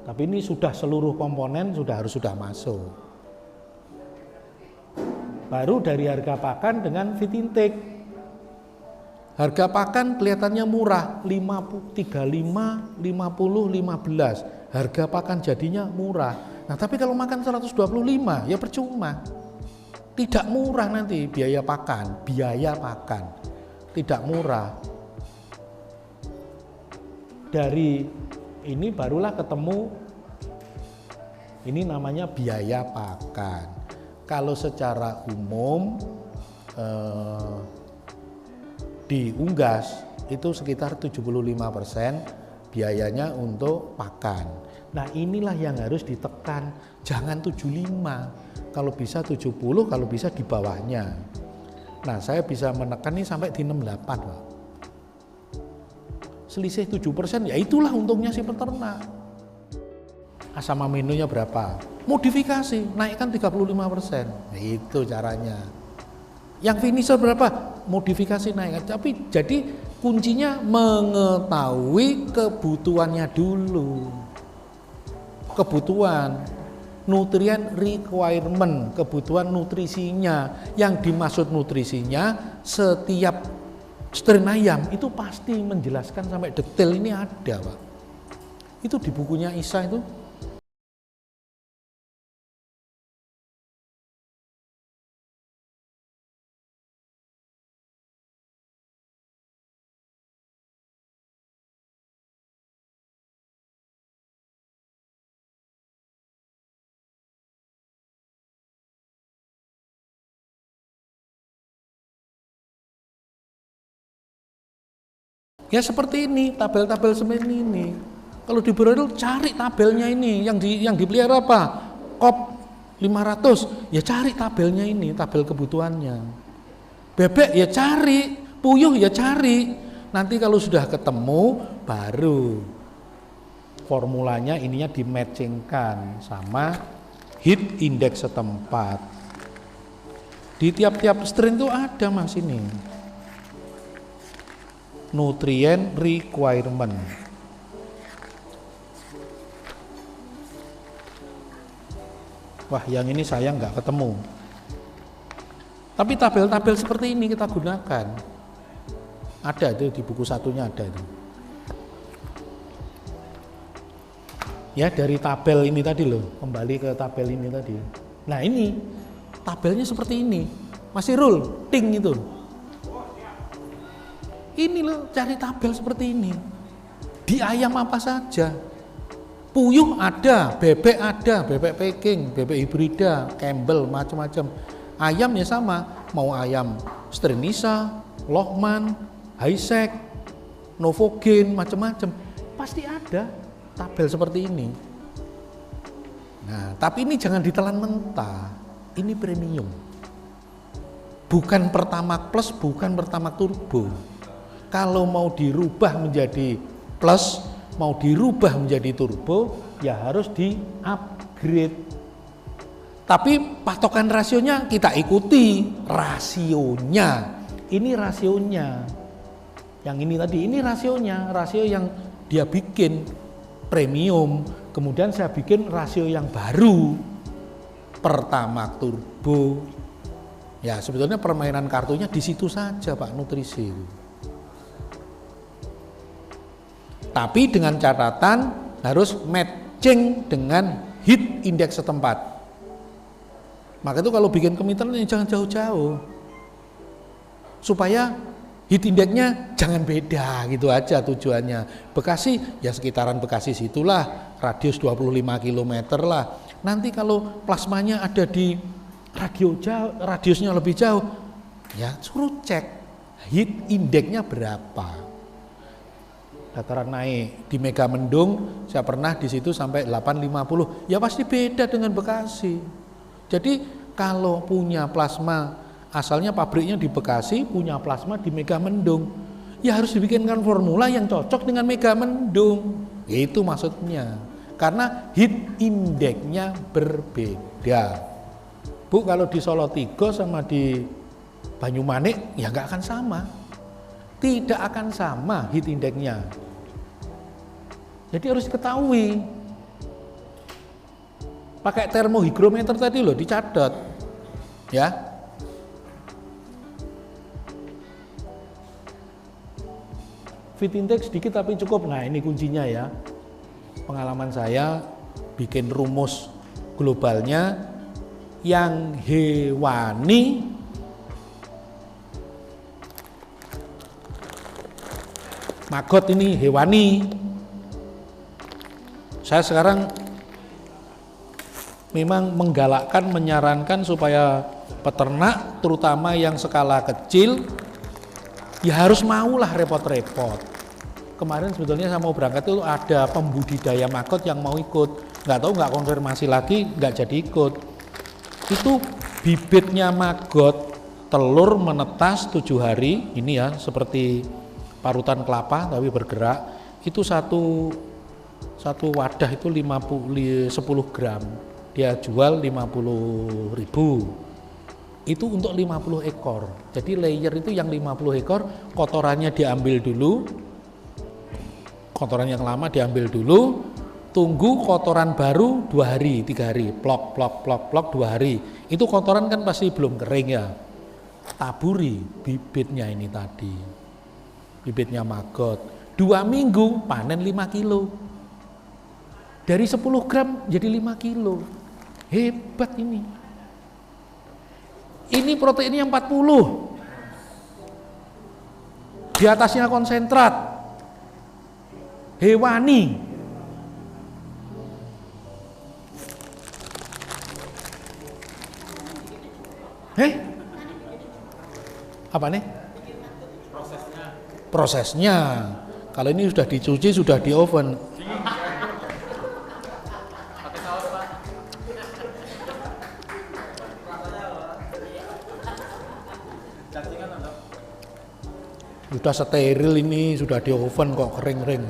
[SPEAKER 1] Tapi ini sudah seluruh komponen sudah masuk. Baru dari harga pakan dengan feed intake. Harga pakan kelihatannya murah, 35, 50, 15. Harga pakan jadinya murah. Nah, tapi kalau makan 125 ya percuma. Tidak murah nanti biaya pakan. Tidak murah. Dari ini barulah ketemu ini namanya biaya pakan. Kalau secara umum di unggas itu sekitar 75% biayanya untuk pakan. Nah inilah yang harus ditekan, jangan 75, kalau bisa 70, kalau bisa di bawahnya. Nah saya bisa menekan ini sampai di 68 Pak. selisih 7%, ya itulah untungnya si peternak. Asam aminonya berapa? Modifikasi, naikkan 35%. Nah, itu caranya. Yang finisher berapa? Modifikasi naikkan. Tapi jadi kuncinya mengetahui kebutuhannya dulu. Kebutuhan nutrient requirement, kebutuhan nutrisinya. Yang dimaksud nutrisinya, setiap strain ayam itu pasti menjelaskan sampai detail, ini ada Pak. Itu di bukunya Isa itu. Ya seperti ini, tabel-tabel seperti ini. Kalau di broiler cari tabelnya ini, yang dipelihara apa? Kop 500, ya cari tabelnya ini, tabel kebutuhannya. Bebek ya cari, puyuh ya cari. Nanti kalau sudah ketemu, baru formulanya ininya di-matchingkan sama heat index setempat. Di tiap-tiap strain itu ada Mas ini. Nutrient requirement. Wah, yang ini saya nggak ketemu. Tapi tabel-tabel seperti ini kita gunakan. Ada itu di buku satunya ada itu. Ya dari tabel ini tadi loh, kembali ke tabel ini tadi. Nah ini tabelnya seperti ini. Mas Irul, ting itu. Ini loh, cari tabel seperti ini. Di ayam apa saja. Puyuh ada, bebek ada, bebek Peking, bebek hibrida, Campbell, macam-macam. Ayam ya sama, mau ayam Strenisa, Lohman, Highsec, Novogen, macam-macam. Pasti ada tabel seperti ini. Nah, tapi ini jangan ditelan mentah. Ini premium. Bukan Pertamax Plus, bukan Pertamax Turbo. Kalau mau dirubah menjadi plus, mau dirubah menjadi turbo, ya harus di-upgrade. Tapi patokan rasionya kita ikuti, rasionya. Ini rasionya. Yang ini tadi, ini rasionya, rasio yang dia bikin premium. Kemudian saya bikin rasio yang baru, Pertamax Turbo. Ya sebetulnya permainan kartunya di situ saja Pak, nutrisi. Tapi dengan catatan harus matching dengan heat index setempat. Maka itu kalau bikin kemitraan jangan jauh-jauh. Supaya heat indexnya jangan beda, gitu aja tujuannya. Bekasi ya sekitaran Bekasi situlah, radius 25 km lah. Nanti kalau plasmanya ada di radiusnya lebih jauh, ya suruh cek heat indexnya berapa. Dataran naik di Megamendung saya pernah di situ sampai 850, ya pasti beda dengan Bekasi. Jadi kalau punya plasma asalnya pabriknya di Bekasi, punya plasma di Megamendung, ya harus dibikinkan formula yang cocok dengan Megamendung. Itu maksudnya, karena heat indexnya berbeda. Bu, kalau di Solo Tigo sama di Banyumanik ya nggak akan sama. Tidak akan sama heat indexnya. Jadi harus diketahui. Pakai termohigrometer tadi loh, dicatat. Ya. Feed index sedikit tapi cukup. Nah, ini kuncinya ya. Pengalaman saya bikin rumus globalnya yang hewani maggot ini hewani. Saya sekarang memang menggalakkan, menyarankan supaya peternak terutama yang skala kecil ya harus maulah repot-repot. Kemarin sebetulnya saya mau berangkat itu ada pembudidaya maggot yang mau ikut, nggak tahu nggak konfirmasi lagi, nggak jadi ikut. Itu bibitnya maggot telur menetas 7 hari, ini ya seperti parutan kelapa tapi bergerak, itu satu wadah itu 10 gram, dia jual 50.000. Itu untuk 50 ekor. Jadi layer itu yang 50 ekor, kotorannya diambil dulu, kotoran yang lama diambil dulu, tunggu kotoran baru 2 hari, 3 hari, plok 2 hari. Itu kotoran kan pasti belum kering ya. Taburi bibitnya ini tadi. Bibitnya maggot. 2 minggu panen 5 kilo. Dari 10 gram jadi 5 kilo. Hebat ini. Ini proteinnya 40. Di atasnya konsentrat. Hewani. Apa nih? Prosesnya. Kalau ini sudah dicuci, sudah di oven. Sudah steril ini, sudah di oven kok kering-kering.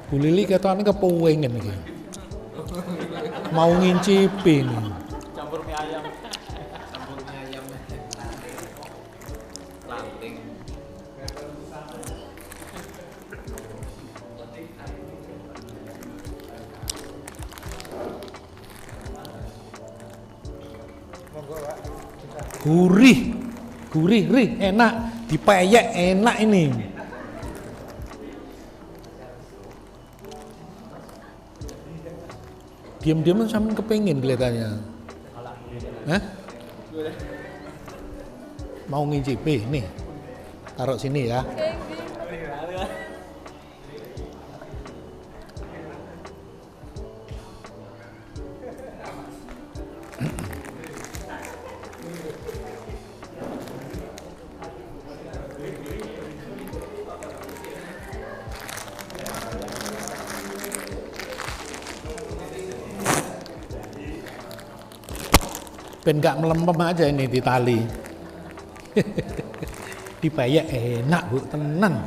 [SPEAKER 1] Bu Lili katanya kepengen iki. Mau ngincipin.
[SPEAKER 2] Campur mie ayam. Lanting. Gurih, enak, dipeyek enak ini. Diam-diam sampean kepengin kelihatannya. Hah? Mau ngicipi nih. Taruh sini ya. Ben gak melempem aja ini di tali. Dipayek enak Bu, tenan.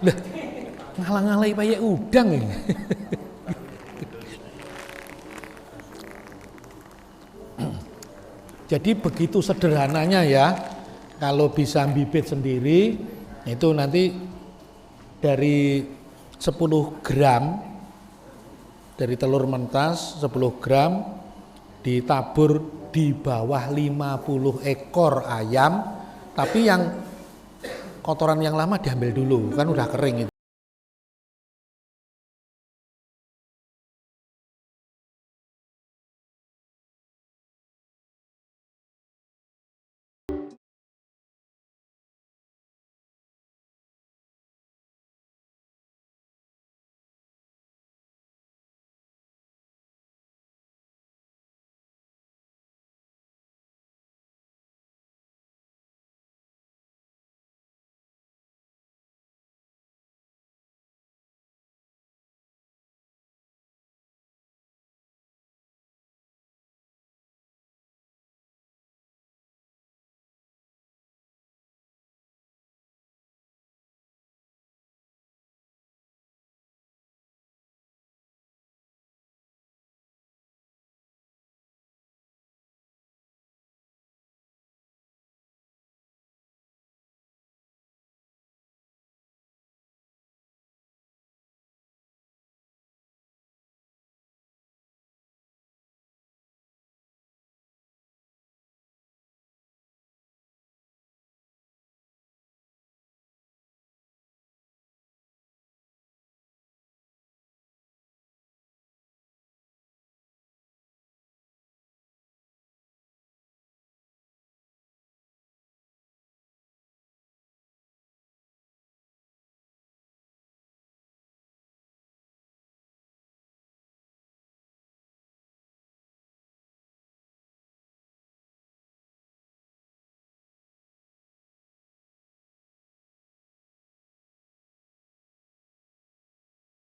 [SPEAKER 2] Lah, ngalang-ngalai payek udang ini. Jadi begitu sederhananya ya. Kalau bisa bibit sendiri, itu nanti dari 10 gram dari telur mentas 10 gram ditabur di bawah 50 ekor ayam, tapi yang kotoran yang lama diambil dulu, kan udah kering itu.